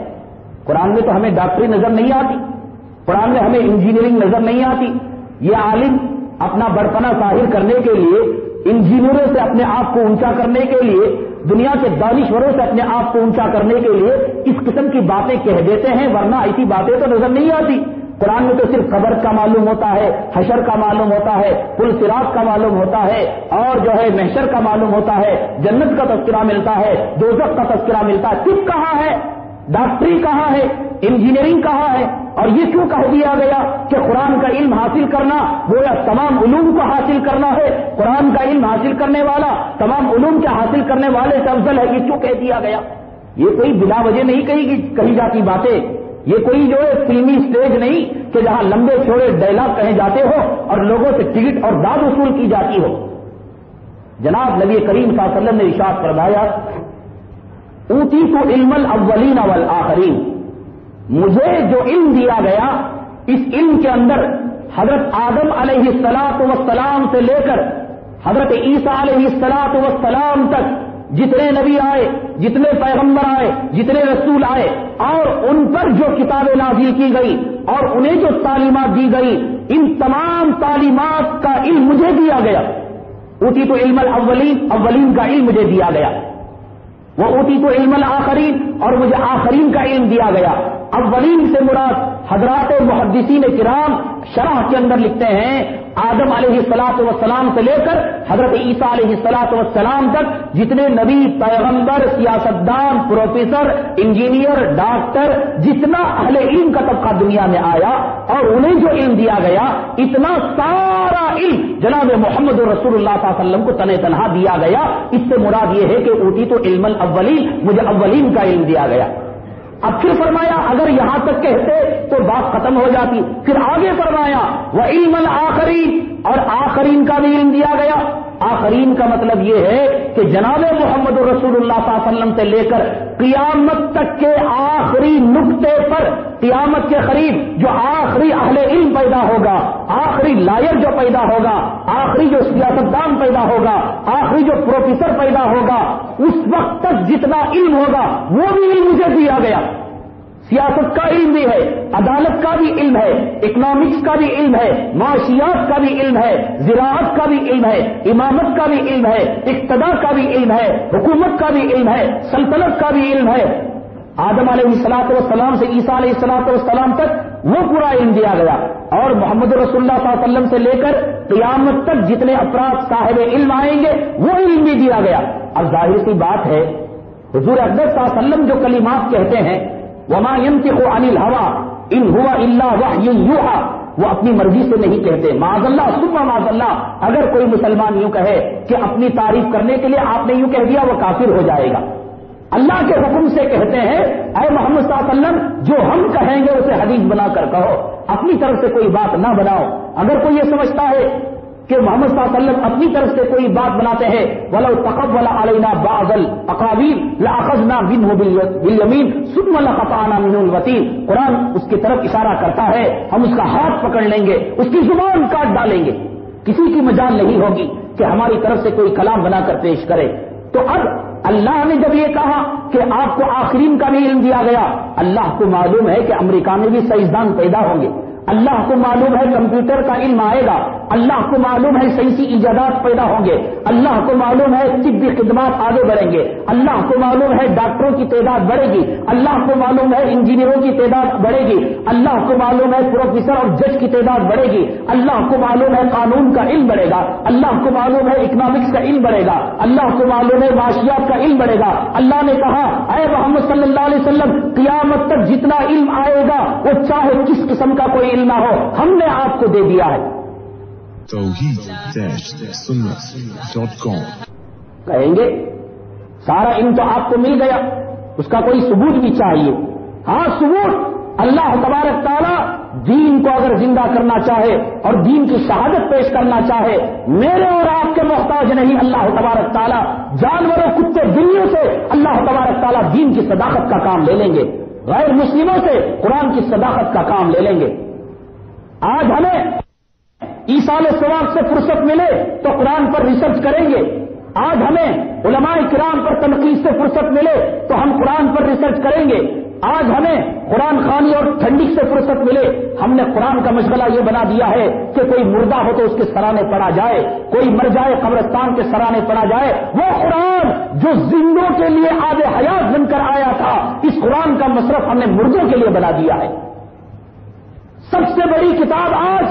قرآن میں تو ہمیں ڈاکٹری نظر نہیں آتی، قرآن میں ہمیں انجینئرنگ نظر نہیں آتی۔ یہ عالم اپنا بڑپنا ظاہر کرنے کے لیے، انجینئروں سے اپنے آپ کو اونچا کرنے کے لیے، دنیا کے دانشوروں سے اپنے آپ کو اونچا کرنے کے لیے اس قسم کی باتیں کہہ دیتے ہیں، ورنہ ایسی باتیں تو نظر نہیں آتی۔ قرآن میں تو صرف قبر کا معلوم ہوتا ہے، حشر کا معلوم ہوتا ہے، پل صراط کا معلوم ہوتا ہے، اور جو ہے محشر کا معلوم ہوتا ہے، جنت کا تذکرہ ملتا ہے، دوزخ کا تذکرہ ملتا ہے۔ طب کہاں ہے؟ ڈاکٹری کہاں ہے؟ انجینئرنگ کہاں ہے؟ اور یہ کیوں کہہ دیا گیا کہ قرآن کا علم حاصل کرنا گویا تمام علوم کو حاصل کرنا ہے، قرآن کا علم حاصل کرنے والا تمام علوم کے حاصل کرنے والے سے افضل ہے؟ یہ کیوں کہہ دیا گیا؟ یہ کوئی بلا وجہ نہیں کہی جاتی باتیں، یہ کوئی جو ہے فلمی سٹیج نہیں کہ جہاں لمبے چوڑے ڈائلاگ کہے جاتے ہو اور لوگوں سے ٹکٹ اور داد وصول کی جاتی ہو۔ جناب نبی کریم صلی اللہ علیہ وسلم نے ارشاد فرمایا، اوتیت علم الاولین والآخرین، مجھے جو علم دیا گیا اس علم کے اندر حضرت آدم علیہ الصلاۃ والسلام سے لے کر حضرت عیسیٰ علیہ الصلاۃ والسلام تک جتنے نبی آئے، جتنے پیغمبر آئے، جتنے رسول آئے، اور ان پر جو کتابیں نازل کی گئی اور انہیں جو تعلیمات دی گئی، ان تمام تعلیمات کا علم مجھے دیا گیا۔ اوتیت علم الاولین، اولین کا علم مجھے دیا گیا، وہ اوتیت علم الآخرین، اور مجھے آخرین کا علم دیا گیا۔ اولین سے مراد حضرات محدثین کرام شرح کے اندر لکھتے ہیں آدم علیہ الصلاۃ والسلام سے لے کر حضرت عیسیٰ علیہ الصلاۃ والسلام تک جتنے نبی، پیغمبر، سیاستدان، پروفیسر، انجینئر، ڈاکٹر، جتنا اہل علم کا طبقہ دنیا میں آیا اور انہیں جو علم دیا گیا، اتنا سارا علم جناب محمد رسول اللہ صلی اللہ علیہ وسلم کو تنہ تنہا دیا گیا۔ اس سے مراد یہ ہے کہ اوتیت علم الاولین، مجھے اولین کا علم دیا گیا۔ اب پھر فرمایا اگر یہاں تک کہتے تو بات ختم ہو جاتی، پھر آگے فرمایا وعلم الآخرین، اور آخرین کا بھی علم دیا گیا۔ آخرین کا مطلب یہ ہے کہ جناب محمد رسول اللہ صلی اللہ علیہ وسلم سے لے کر قیامت تک کے آخری نقطے پر، قیامت کے قریب جو آخری اہل علم پیدا ہوگا، آخری لائر جو پیدا ہوگا، آخری جو سیاستدان پیدا ہوگا، آخری جو پروفیسر پیدا ہوگا، اس وقت تک جتنا علم ہوگا وہ بھی علم مجھے دیا گیا۔ سیاست کا علم بھی ہے، عدالت کا بھی علم ہے، اکنامکس کا بھی علم ہے، معاشیات کا بھی علم ہے، زراعت کا بھی علم ہے، امامت کا بھی علم ہے، اقتدار کا بھی علم ہے، حکومت کا بھی علم ہے، سلطنت کا بھی علم ہے۔ آدم علیہ الصلوۃ والسلام سے عیسیٰ علیہ الصلوۃ والسلام تک وہ پورا علم دیا گیا، اور محمد رسول اللہ صلی اللہ علیہ وسلم سے لے کر قیامت تک جتنے افراد صاحب علم آئیں گے وہ علم بھی دیا گیا۔ اب ظاہر سی بات ہے حضور اقدس صلی اللہ علیہ وسلم جو کلمات کہتے ہیں وما ينطق عن الهوى ان هو الا وحی یوحى، وہ اپنی مرضی سے نہیں کہتے، معاذ اللہ ثم معاذ اللہ۔ اگر کوئی مسلمان یوں کہے کہ اپنی تعریف کرنے کے لیے آپ نے یوں کہہ دیا وہ کافر ہو جائے گا، اللہ کے حکم سے کہتے ہیں اے محمد صلی اللہ علیہ وسلم جو ہم کہیں گے اسے حدیث بنا کر کہو، اپنی طرف سے کوئی بات نہ بناؤ۔ اگر کوئی یہ سمجھتا ہے کہ محمد صلی اللہ علیہ وسلم اپنی طرف سے کوئی بات بناتے ہیں وَلَوْ تَقَبَّلَ عَلَيْنَا بَعْضَ الْأَقَاوِيلِ لَأَخَذْنَا مِنْهُ بِالْيَمِينِ ثُمَّ لَقَطَعْنَا مِنْهُ الْوَتِينَ، قرآن اس کی طرف اشارہ کرتا ہے ہم اس کا ہاتھ پکڑ لیں گے، اس کی زبان کاٹ ڈالیں گے، کسی کی مجال نہیں ہوگی کہ ہماری طرف سے کوئی کلام بنا کر پیش کرے۔ تو اب اللہ نے جب یہ کہا کہ آپ کو آخرین کا بھی علم دیا گیا، اللہ کو معلوم ہے کہ امریکہ میں بھی سائنسدان پیدا ہوں گے، اللہ کو معلوم ہے کمپیوٹر کا علم آئے گا، اللہ کو معلوم ہے سائنسی ایجادات پیدا ہوں گے، اللہ کو معلوم ہے طبی خدمات آگے بڑھیں گے، اللہ کو معلوم ہے ڈاکٹروں کی تعداد بڑھے گی، اللہ کو معلوم ہے انجینئروں کی تعداد بڑھے گی، اللہ کو معلوم ہے پروفیسر اور جج کی تعداد بڑھے گی، اللہ کو معلوم ہے قانون کا علم بڑھے گا، اللہ کو معلوم ہے اکنامکس کا علم بڑھے گا، اللہ کو معلوم ہے معاشیات کا علم بڑھے گا۔ اللہ نے کہا اے محمد صلی اللہ علیہ وسلم قیامت تک جتنا علم آئے گا وہ چاہے کس قسم کا کوئی علم نہ ہو ہم نے آپ کو دے دیا ہے۔ توحید-سنت.com کہیں گے سارا علم تو آپ کو مل گیا، اس کا کوئی ثبوت بھی چاہیے۔ ہاں ثبوت، اللہ تبارک تعالیٰ دین کو اگر زندہ کرنا چاہے اور دین کی شہادت پیش کرنا چاہے، میرے اور آپ کے محتاج نہیں اللہ تبارک تعالیٰ، جانوروں کتے بلیوں سے اللہ تبارک تعالیٰ دین کی صداقت کا کام لے لیں گے، غیر مسلموں سے قرآن کی صداقت کا کام لے لیں گے۔ آج ہمیں ایصال ثواب سے فرصت ملے تو قرآن پر ریسرچ کریں گے، آج ہمیں علماء کرام پر تنقید سے فرصت ملے تو ہم قرآن پر ریسرچ کریں گے، آج ہمیں قرآن خوانی اور ٹھنڈک سے فرصت ملے، ہم نے قرآن کا مشغلہ یہ بنا دیا ہے کہ کوئی مردہ ہو تو اس کے سرانے پڑا جائے، کوئی مر جائے قبرستان کے سرانے پڑا جائے، وہ قرآن جو زندوں کے لیے آب حیات بن کر آیا تھا، اس قرآن کا مصرف ہم نے مردوں کے لیے بنا دیا ہے۔ سب سے بڑی کتاب آج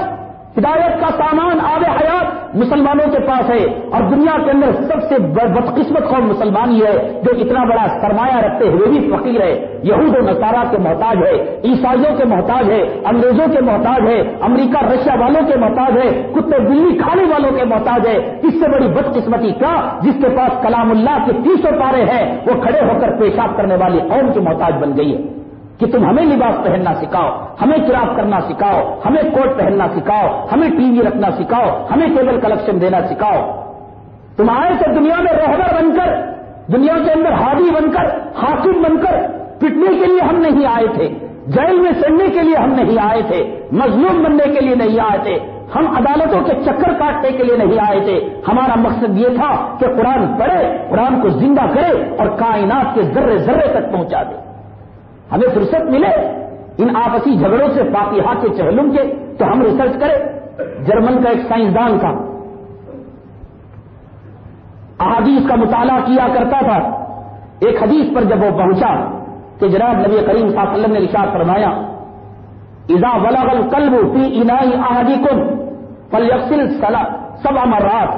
ہدایت کا سامان آب حیات مسلمانوں کے پاس ہے، اور دنیا کے اندر سب سے بدقسمت قوم مسلمان ہی ہے جو اتنا بڑا سرمایہ رکھتے ہوئے بھی فقیر ہے، یہود و نصارہ کے محتاج ہے، عیسائیوں کے محتاج ہے، انگریزوں کے محتاج ہے، امریکہ رشیا والوں کے محتاج ہے، کتے بلی کھانے والوں کے محتاج ہے۔ اس سے بڑی بدقسمتی کیا جس کے پاس کلام اللہ کے 300 پارے ہیں، وہ کھڑے ہو کر پیشاب کرنے والی قوم کی محتاج بن گئی ہے کہ تم ہمیں لباس پہننا سکھاؤ، ہمیں چراغ کرنا سکھاؤ، ہمیں کوٹ پہننا سکھاؤ، ہمیں ٹی وی رکھنا سکھاؤ، ہمیں کیبل کلیکشن دینا سکھاؤ۔ تم آئے تو دنیا میں رہبر بن کر، دنیا کے اندر ہادی بن کر، حاکم بن کر، پٹنے کے لیے ہم نہیں آئے تھے، جیل میں چڑھنے کے لیے ہم نہیں آئے تھے، مظلوم بننے کے لیے نہیں آئے تھے، ہم عدالتوں کے چکر کاٹنے کے لیے نہیں آئے تھے۔ ہمارا مقصد یہ تھا کہ قرآن پڑھے، قرآن کو زندہ کرے اور کائنات کے ذرے ذرے تک پہنچا دے۔ ہمیں فرصت ملے ان آپسی جھگڑوں سے فاتحہ کے چہلم کے تو ہم ریسرچ کریں۔ جرمن کا ایک سائنسدان تھا، احادیث کا مطالعہ کیا کرتا تھا۔ ایک حدیث پر جب وہ پہنچا کہ جناب نبی کریم صلی اللہ علیہ وسلم نے ارشاد فرمایا اذا بلغ القلب فی اناء احدکم فلیغسل 7 مرات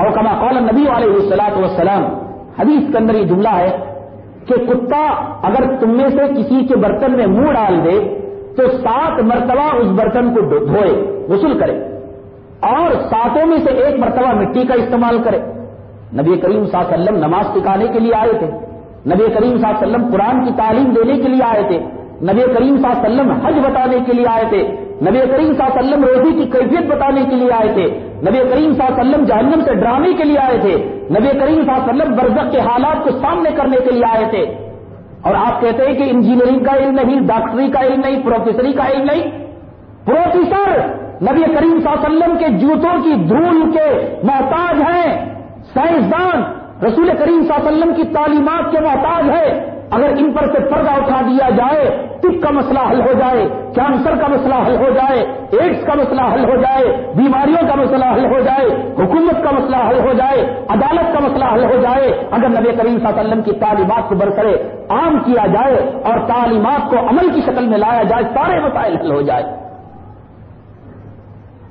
او کما قال النبی علیہ الصلوۃ والسلام۔ حدیث کے اندر یہ جملہ ہے کہ کتا اگر تم میں سے کسی کے برتن میں منہ ڈال دے تو 7 مرتبہ اس برتن کو دھوئے، غسل کرے، اور 7 میں سے 1 مرتبہ مٹی کا استعمال کرے۔ نبی کریم صلی اللہ علیہ وسلم نماز سکھانے کے لیے آئے تھے، نبی کریم صلی اللہ علیہ وسلم قرآن کی تعلیم دینے کے لیے آئے تھے، نبی کریم صلی اللہ علیہ وسلم حج بتانے کے لیے آئے تھے، نبی کریم صلی اللہ علیہ وسلم روزی کی کیفیت بتانے کے لیے آئے تھے، نبی کریم صلی اللہ علیہ وسلم جہنم سے ڈرانے کے لیے آئے تھے، نبی کریم صلی اللہ علیہ وسلم برزخ کے حالات کو سامنے کرنے کے لیے آئے تھے، اور آپ کہتے ہیں کہ انجینئرنگ کا علم نہیں، ڈاکٹری کا علم نہیں، پروفیسری کا علم نہیں۔ پروفیسر نبی کریم صلی اللہ علیہ وسلم کے جوتوں کی دھول کے محتاج ہیں، سائنسدان رسول کریم صلی اللہ علیہ وسلم کی تعلیمات کے محتاج ہے۔ اگر ان پر سے پردہ اٹھا دیا جائے، طب کا مسئلہ حل ہو جائے، کینسر کا مسئلہ حل ہو جائے، ایڈس کا مسئلہ حل ہو جائے، بیماریوں کا مسئلہ حل ہو جائے، حکومت کا مسئلہ حل ہو جائے، عدالت کا مسئلہ حل ہو جائے، اگر نبی کریم صلی اللہ علیہ وسلم کی تعلیمات کو برسرے عام کیا جائے اور تعلیمات کو عمل کی شکل میں لایا جائے، سارے مسائل حل ہو جائے۔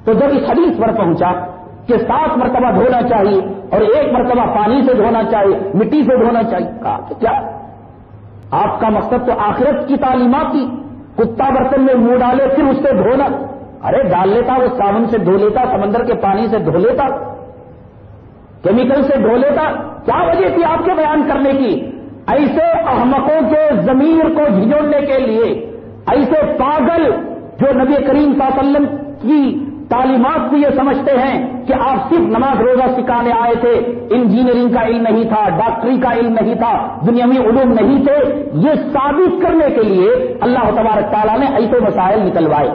تو جب اس حدیث پر پہنچا کہ 7 مرتبہ دھونا چاہیے اور 1 مرتبہ پانی سے دھونا چاہیے، مٹی سے دھونا چاہیے، کہا کہ کیا آپ کا مقصد تو آخرت کی تعلیمات تھی؟ کتا برتن میں منہ ڈالے پھر اس سے دھونا، ارے ڈال لیتا وہ صابن سے دھو لیتا، سمندر کے پانی سے دھو لیتا، کیمیکل سے دھو لیتا، کیا وجہ تھی آپ کے بیان کرنے کی؟ ایسے احمقوں کے ضمیر کو جھنجھوڑنے کے لیے، ایسے پاگل جو نبی کریم صلی اللہ علیہ وسلم کی تعلیمات کو یہ سمجھتے ہیں کہ آپ صرف نماز روزہ سکھانے آئے تھے، انجینئرنگ کا علم نہیں تھا، ڈاکٹری کا علم نہیں تھا، دنیاوی علوم نہیں تھے، یہ ثابت کرنے کے لیے اللہ تبارک تعالیٰ نے ایسے مسائل نکلوائے۔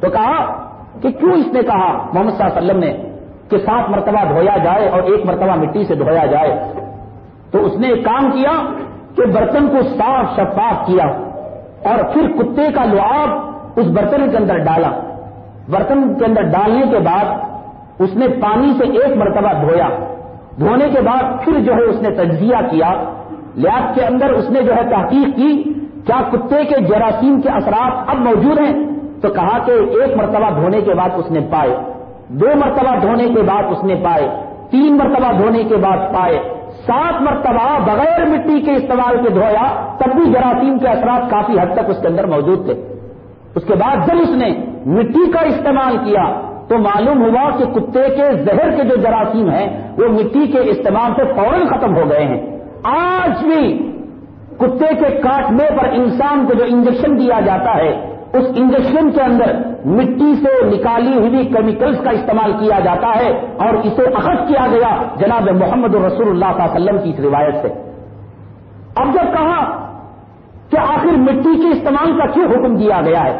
تو کہا کہ کیوں اس نے کہا محمد صلی اللہ علیہ وسلم نے کہ 7 مرتبہ دھویا جائے اور 1 مرتبہ مٹی سے دھویا جائے؟ تو اس نے ایک کام کیا کہ برتن کو صاف شفاف کیا اور پھر کتے کا لعاب اس برتن کے اندر ڈالا۔ برتن کے اندر ڈالنے کے بعد اس نے پانی سے 1 مرتبہ دھویا، دھونے کے بعد پھر جو ہے اس نے تجزیہ کیا، لیاب کے اندر اس نے جو ہے تحقیق کی کیا کتے کے جراثیم کے اثرات اب موجود ہیں؟ تو کہا کہ 1 مرتبہ دھونے کے بعد اس نے پائے، 2 مرتبہ دھونے کے بعد اس نے پائے، 3 مرتبہ دھونے کے بعد پائے، 7 مرتبہ بغیر مٹی کے استعمال کے دھویا تب بھی جراثیم کے اثرات کافی حد تک اس کے اندر موجود تھے۔ اس کے بعد جب اس نے مٹی کا استعمال کیا تو معلوم ہوا کہ کتے کے زہر کے جو جراثیم ہیں وہ مٹی کے استعمال سے فوراً ختم ہو گئے ہیں۔ آج بھی کتے کے کاٹنے پر انسان کو جو انجیکشن دیا جاتا ہے اس انجیکشن کے اندر مٹی سے نکالی ہوئی کیمیکلز کا استعمال کیا جاتا ہے اور اسے اخذ کیا گیا جناب محمد رسول اللہ صلی اللہ علیہ وسلم کی اس روایت سے۔ اب جب کہا کہ آخر مٹی کے استعمال کا کیوں حکم دیا گیا ہے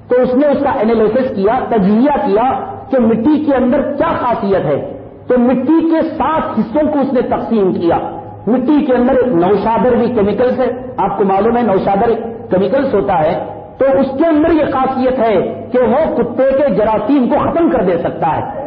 تو اس نے اس کا انالیسس کیا، تجزیہ کیا کہ مٹی کے اندر کیا خاصیت ہے۔ تو مٹی کے 7 حصوں کو اس نے تقسیم کیا۔ مٹی کے اندر ایک نوشادر بھی کیمیکلز ہے، آپ کو معلوم ہے نوشادر ایک کیمیکلز ہوتا ہے، تو اس کے اندر یہ خاصیت ہے کہ وہ کتے کے جراثیم کو ختم کر دے سکتا ہے۔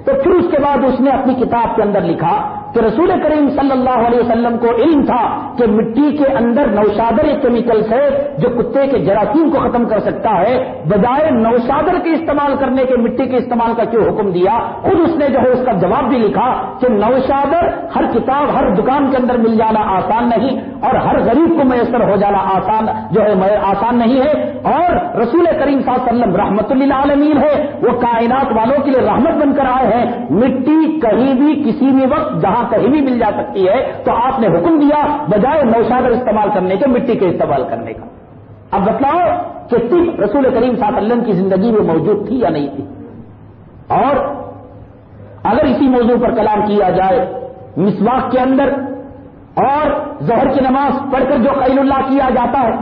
تو پھر اس کے بعد اس نے اپنی کتاب کے اندر لکھا کہ رسول کریم صلی اللہ علیہ وسلم کو علم تھا کہ مٹی کے اندر نوشادر ایک کیمیکلز ہے جو کتے کے جراثیم کو ختم کر سکتا ہے، بجائے نوشادر کے استعمال کرنے کے مٹی کے استعمال کا کیوں حکم دیا؟ خود اس نے جو ہے اس کا جواب بھی لکھا کہ نوشادر ہر کتاب ہر دکان کے اندر مل جانا آسان نہیں اور ہر غریب کو میسر ہو جانا آسان نہیں ہے، اور رسول کریم صلی اللہ علیہ وسلم رحمت للعالمین ہے، وہ کائنات والوں کے لیے رحمت بن کر آئے ہیں۔ مٹی کہیں بھی کسی بھی وقت جہاں کہیں بھی مل جا سکتی ہے، تو آپ نے حکم دیا بجائے نوشادر استعمال کرنے کے مٹی کے استعمال کرنے کا۔ اب بتلاؤ کہ طب رسول کریم صلی اللہ علیہ وسلم کی زندگی میں موجود تھی یا نہیں تھی؟ اور اگر اسی موضوع پر کلام کیا جائے، مسواک کے اندر اور ظہر کی نماز پڑھ کر جو قیل اللہ کیا جاتا ہے،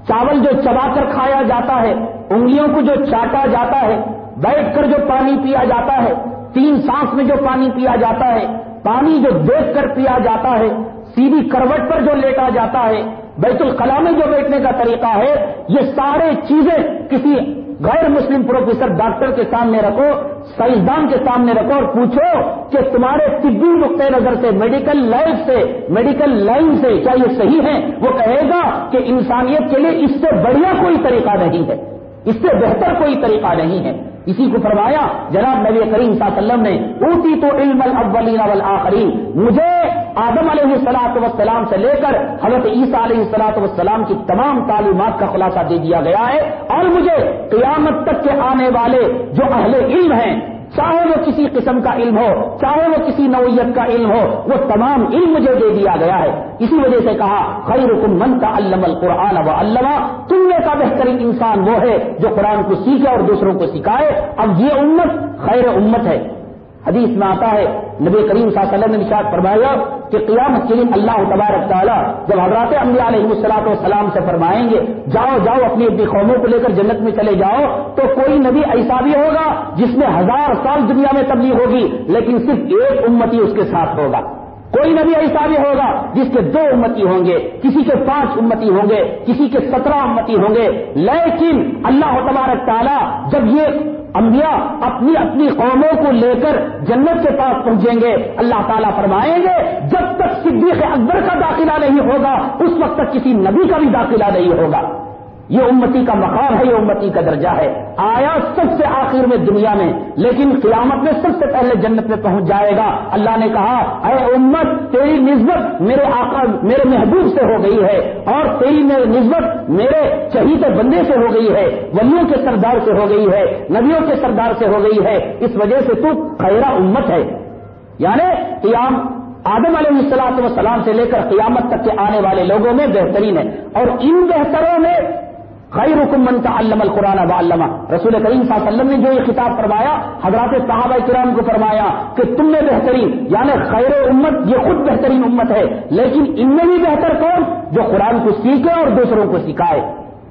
چاول جو چبا کر کھایا جاتا ہے، انگلیوں کو جو چاٹا جاتا ہے، بیٹھ کر جو پانی پیا جاتا ہے، 3 سانس میں جو پانی پیا جاتا ہے، پانی جو دیکھ کر پیا جاتا ہے، سیدھی کروٹ پر جو لیٹا جاتا ہے، بیت الخلا میں جو بیٹھنے کا طریقہ ہے، یہ سارے چیزیں کسی غیر مسلم پروفیسر ڈاکٹر کے سامنے رکھو، سائنسدان کے سامنے رکھو اور پوچھو کہ تمہارے طبی نقطۂ نظر سے، میڈیکل لائف سے، میڈیکل لائن سے کیا یہ صحیح ہے؟ وہ کہے گا کہ انسانیت کے لیے اس سے بڑھیا کوئی طریقہ نہیں ہے، اس سے بہتر کوئی طریقہ نہیں ہے۔ اسی کو فرمایا جناب نبی کریم صلی اللہ علیہ وسلم نے، اوتی تو علم الاولین والآخرین، مجھے آدم علیہ الصلوۃ والسلام سے لے کر حضرت عیسیٰ علیہ الصلوۃ والسلام کی تمام تعلیمات کا خلاصہ دے دیا گیا ہے، اور مجھے قیامت تک کے آنے والے جو اہل علم ہیں، چاہے وہ کسی قسم کا علم ہو، چاہے وہ کسی نوعیت کا علم ہو، وہ تمام علم مجھے دے دیا گیا ہے۔ اسی وجہ سے کہا خیرکم من تعلم القرآن وعلمہ، تم میں کا بہترین انسان وہ ہے جو قرآن کو سیکھے اور دوسروں کو سکھائے۔ اب یہ امت خیر امت ہے۔ حدیث میں آتا ہے نبی کریم صلی اللہ علیہ وسلم نے ارشاد فرمایا کہ قیامت کے دن اللہ تبارک تعالیٰ جب حضرات انبیاء علیہ الصلوۃ والسلام سے فرمائیں گے جاؤ اپنی قوموں کو لے کر جنت میں چلے جاؤ، تو کوئی نبی ایسا بھی ہوگا جس میں 1000 سال دنیا میں تبلیغ ہوگی لیکن صرف ایک امتی اس کے ساتھ ہوگا۔ کوئی نبی ایسا بھی ہوگا جس کے 2 امتی ہوں گے، کسی کے 5 امتی ہوں گے، کسی کے 17 امتی ہوں گے، لیکن اللہ تبارک تعالیٰ جب یہ انبیاء اپنی اپنی قوموں کو لے کر جنت کے پاس پہنچیں گے، اللہ تعالیٰ فرمائیں گے جب تک صدیق اکبر کا داخلہ نہیں ہوگا اس وقت تک کسی نبی کا بھی داخلہ نہیں ہوگا۔ یہ امتی کا مقام ہے، یہ امتی کا درجہ ہے۔ آیا سب سے آخر میں دنیا میں، لیکن قیامت میں سب سے پہلے جنت میں پہنچ جائے گا۔ اللہ نے کہا اے امت تیری نسبت میرے آقا میرے محبوب سے ہو گئی ہے، اور تیری نسبت میرے چہیتے بندے سے ہو گئی ہے، ولیوں کے سردار سے ہو گئی ہے، نبیوں کے سردار سے ہو گئی ہے، اس وجہ سے تو خیرہ امت ہے۔ یعنی قیام آدم علیہ السلام سے لے کر قیامت تک کے آنے والے لوگوں میں بہترین ہے. اور ان بہتروں میں خیرکم من تعلم القرآن وعلمہ. رسول کریم صلی اللہ علیہ وسلم نے جو یہ خطاب فرمایا حضرات صحابہ کرام کو فرمایا کہ تم میں بہترین یعنی خیر امت یہ خود بہترین امت ہے، لیکن ان میں بھی بہتر کون؟ جو قرآن کو سیکھے اور دوسروں کو سکھائے.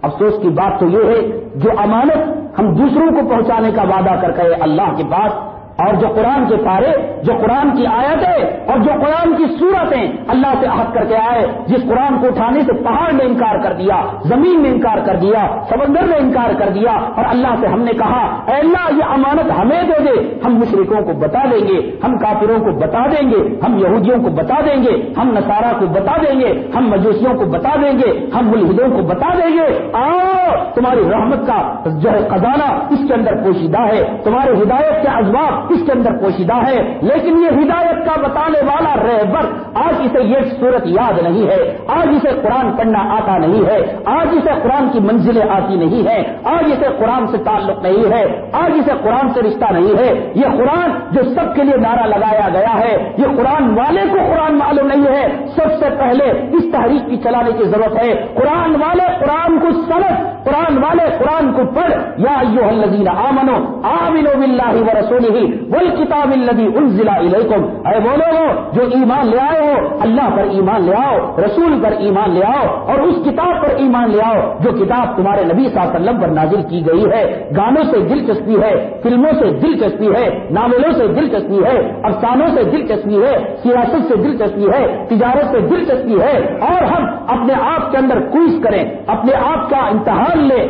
افسوس کی بات تو یہ ہے جو امانت ہم دوسروں کو پہنچانے کا وعدہ کر کے اللہ کے پاس، اور جو قرآن کے پارے، جو قرآن کی آیتیں اور جو قرآن کی صورتیں اللہ سے عہد کر کے آئے، جس قرآن کو اٹھانے سے پہاڑ نے انکار کر دیا، زمین نے انکار کر دیا، سمندر نے انکار کر دیا، اور اللہ سے ہم نے کہا اے اللہ یہ امانت ہمیں دے دے. ہم مشرکوں کو بتا دیں گے، ہم کافروں کو بتا دیں گے، ہم یہودیوں کو بتا دیں گے، ہم نصارہ کو بتا دیں گے، ہم مجوسیوں کو بتا دیں گے، ہم ملحدوں کو بتا دیں گے آؤ تمہاری رحمت کا جو ہے خزانہ اس کے اندر پوشیدہ ہے، تمہارے ہدایت کے اسباب اس کے اندر پوشیدہ ہے. لیکن یہ ہدایت کا بتانے والا رہبر آج اسے یہ صورت یاد نہیں ہے، آج اسے قرآن پڑھنا آتا نہیں ہے، آج اسے قرآن کی منزلیں آتی نہیں ہیں، آج اسے قرآن سے تعلق نہیں ہے، آج اسے قرآن سے رشتہ نہیں ہے. یہ قرآن جو سب کے لیے نعرہ لگایا گیا ہے، یہ قرآن والے کو قرآن معلوم نہیں ہے. سب سے پہلے اس تحریک کی چلانے کی ضرورت ہے. قرآن والے قرآن کو سمجھ، قرآن والے قرآن کو پڑھ. یا ایھا الذین آمنوا آمنوا باللہ ورسولہ والکتاب الذی انزل الیکم. اے وہ لوگوں جو ایمان لے آئے ہو اللہ پر ایمان لے آؤ، رسول پر ایمان لے آؤ، اور اس کتاب پر ایمان لے آؤ جو کتاب تمہارے نبی صلی اللہ علیہ وسلم پر نازل کی گئی ہے. گانوں سے دلچسپی ہے، فلموں سے دلچسپی ہے، ناولوں سے دلچسپی ہے، افسانوں سے دلچسپی ہے، سیاست سے دلچسپی ہے، تجارت سے دلچسپی ہے. اور ہم اپنے آپ کے اندر کوئز کریں، اپنے آپ کا امتحان لیں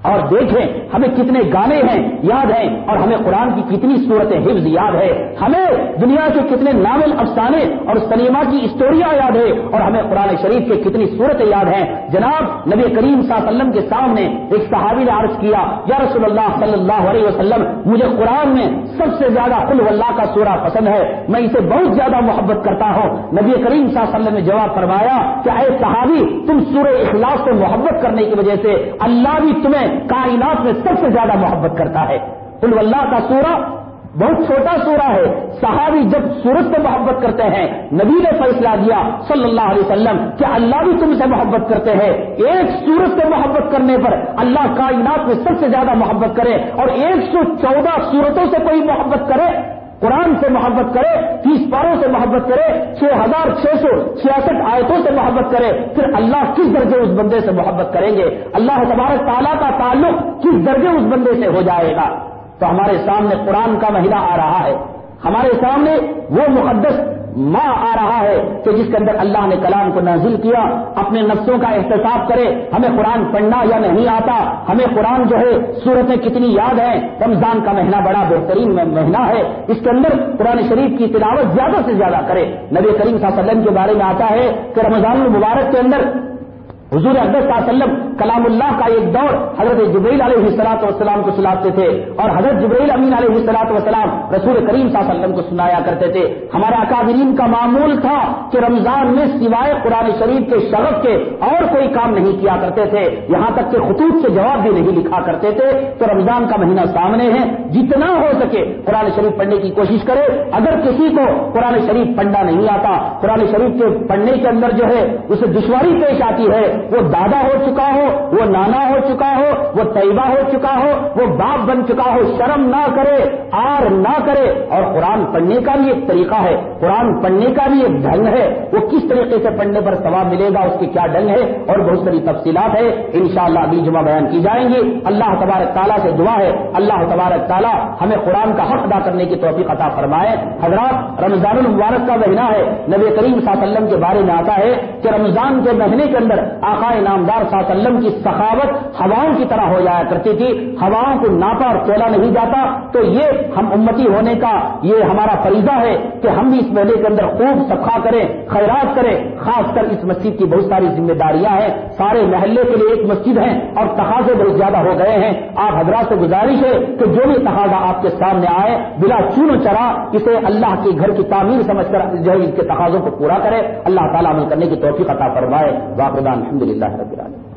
اور دیکھیں ہمیں کتنے گانے ہیں یاد ہیں، اور ہمیں قرآن کی کتنی صورتیں حفظ یاد ہے، ہمیں دنیا کے کتنے ناول افسانے اور سنیما کی اسٹوریاں یاد ہے، اور ہمیں قرآن شریف کے کتنی صورتیں یاد ہیں. جناب نبی کریم صلی اللہ علیہ وسلم کے سامنے ایک صحابی نے عرض کیا یا رسول اللہ صلی اللہ علیہ وسلم مجھے قرآن میں سب سے زیادہ قل واللہ کا سورہ پسند ہے، میں اسے بہت زیادہ محبت کرتا ہوں. نبی کریم صلی اللہ علیہ وسلم نے جواب فرمایا کہ اے صحابی تم سورہ اخلاص سے محبت کرنے کی وجہ سے اللہ بھی تمہیں کائنات میں سب سے زیادہ محبت کرتا ہے. قل واللہ کا سورہ بہت چھوٹا سورہ ہے. صحابی جب سورت سے محبت کرتے ہیں نبی نے فیصلہ دیا صلی اللہ علیہ وسلم کہ اللہ بھی تم سے محبت کرتے ہیں. ایک سورت سے محبت کرنے پر اللہ کائنات میں سب سے زیادہ محبت کرے، اور 114 سورتوں سے کوئی محبت کرے، قرآن سے محبت کرے، 30 پاروں سے محبت کرے، 6666 آیتوں سے محبت کرے، پھر اللہ کس درجے اس بندے سے محبت کریں گے؟ اللہ تبارک تعالیٰ کا تعلق کس درجے اس بندے سے ہو جائے گا؟ تو ہمارے سامنے قرآن کا مہینہ آ رہا ہے، ہمارے سامنے وہ مقدس ماہ آ رہا ہے کہ جس کے اندر اللہ نے کلام کو نازل کیا. اپنے نفسوں کا احتساب کرے، ہمیں قرآن پڑھنا یا نہیں آتا، ہمیں قرآن جو ہے سورتیں کتنی یاد ہیں. رمضان کا مہینہ بڑا بہترین مہینہ ہے، اس کے اندر قرآن شریف کی تلاوت زیادہ سے زیادہ کرے. نبی کریم صلی اللہ علیہ وسلم کے بارے میں آتا ہے کہ رمضان المبارک کے اندر حضور اقدس صلی اللہ علیہ وسلم کلام اللہ کا ایک دور حضرت جبرائیل علیہ الصلوۃ والسلام کو سناتے تھے، اور حضرت جبرائیل امین علیہ الصلوۃ والسلام رسول کریم صلی اللہ علیہ وسلم کو سنایا کرتے تھے. ہمارے اکابرین کا معمول تھا کہ رمضان میں سوائے قرآن شریف کے شغف کے اور کوئی کام نہیں کیا کرتے تھے، یہاں تک کہ خطوط سے جواب بھی نہیں لکھا کرتے تھے. تو رمضان کا مہینہ سامنے ہے، جتنا ہو سکے قرآن شریف پڑھنے کی کوشش کرے. اگر کسی کو قرآن شریف پڑھنا نہیں آتا، قرآن شریف کے پڑھنے کے اندر جو ہے اسے دشواری پیش آتی ہے، وہ دادا ہو چکا ہو، وہ نانا ہو چکا ہو، وہ طیبہ ہو چکا ہو، وہ باپ بن چکا ہو، شرم نہ کرے، آر نہ کرے. اور قرآن پڑھنے کا بھی ایک طریقہ ہے، قرآن پڑھنے کا بھی ایک ڈھنگ ہے. وہ کس طریقے سے پڑھنے پر ثواب ملے گا، اس کے کیا ڈھنگ ہے، اور بہت ساری تفصیلات ہے، انشاءاللہ اگلی جمعہ بیان کی جائیں گی. اللہ تبارک تعالیٰ سے دعا ہے اللہ تبارک تعالیٰ ہمیں قرآن کا حق ادا کرنے کی توفیق عطا فرمائے. حضرات رمضان المبارک کا مہینہ ہے. نبی کریم صلی اللہ علیہ وسلم کے بارے میں آتا ہے کہ رمضان کے مہینے کے اندر آقا نامدار صلی اللہ علیہ وسلم کی سخاوت ہوائوں کی طرح ہو جایا کرتی تھی. ہواؤں کو ناپا اور تولا نہیں جاتا. تو یہ ہم امتی ہونے کا یہ ہمارا فریضہ ہے کہ ہم بھی اس مہینے کے اندر خوب سخا کریں، خیرات کریں. خاص کر اس مسجد کی بہت ساری ذمہ داریاں ہیں، سارے محلے کے لیے ایک مسجد ہے اور تقاضے بہت زیادہ ہو گئے ہیں. آپ حضرات سے گزارش ہے کہ جو بھی تقاضا آپ کے سامنے آئے بلا چون و چرا اسے اللہ کے گھر کی تعمیر سمجھ کر جو ہے اس کے تقاضوں کو پورا کرے. اللہ تعالیٰ عمل کرنے کی توفیق عطا فرمائے. واقعہ الحمدللہ رب العالمین.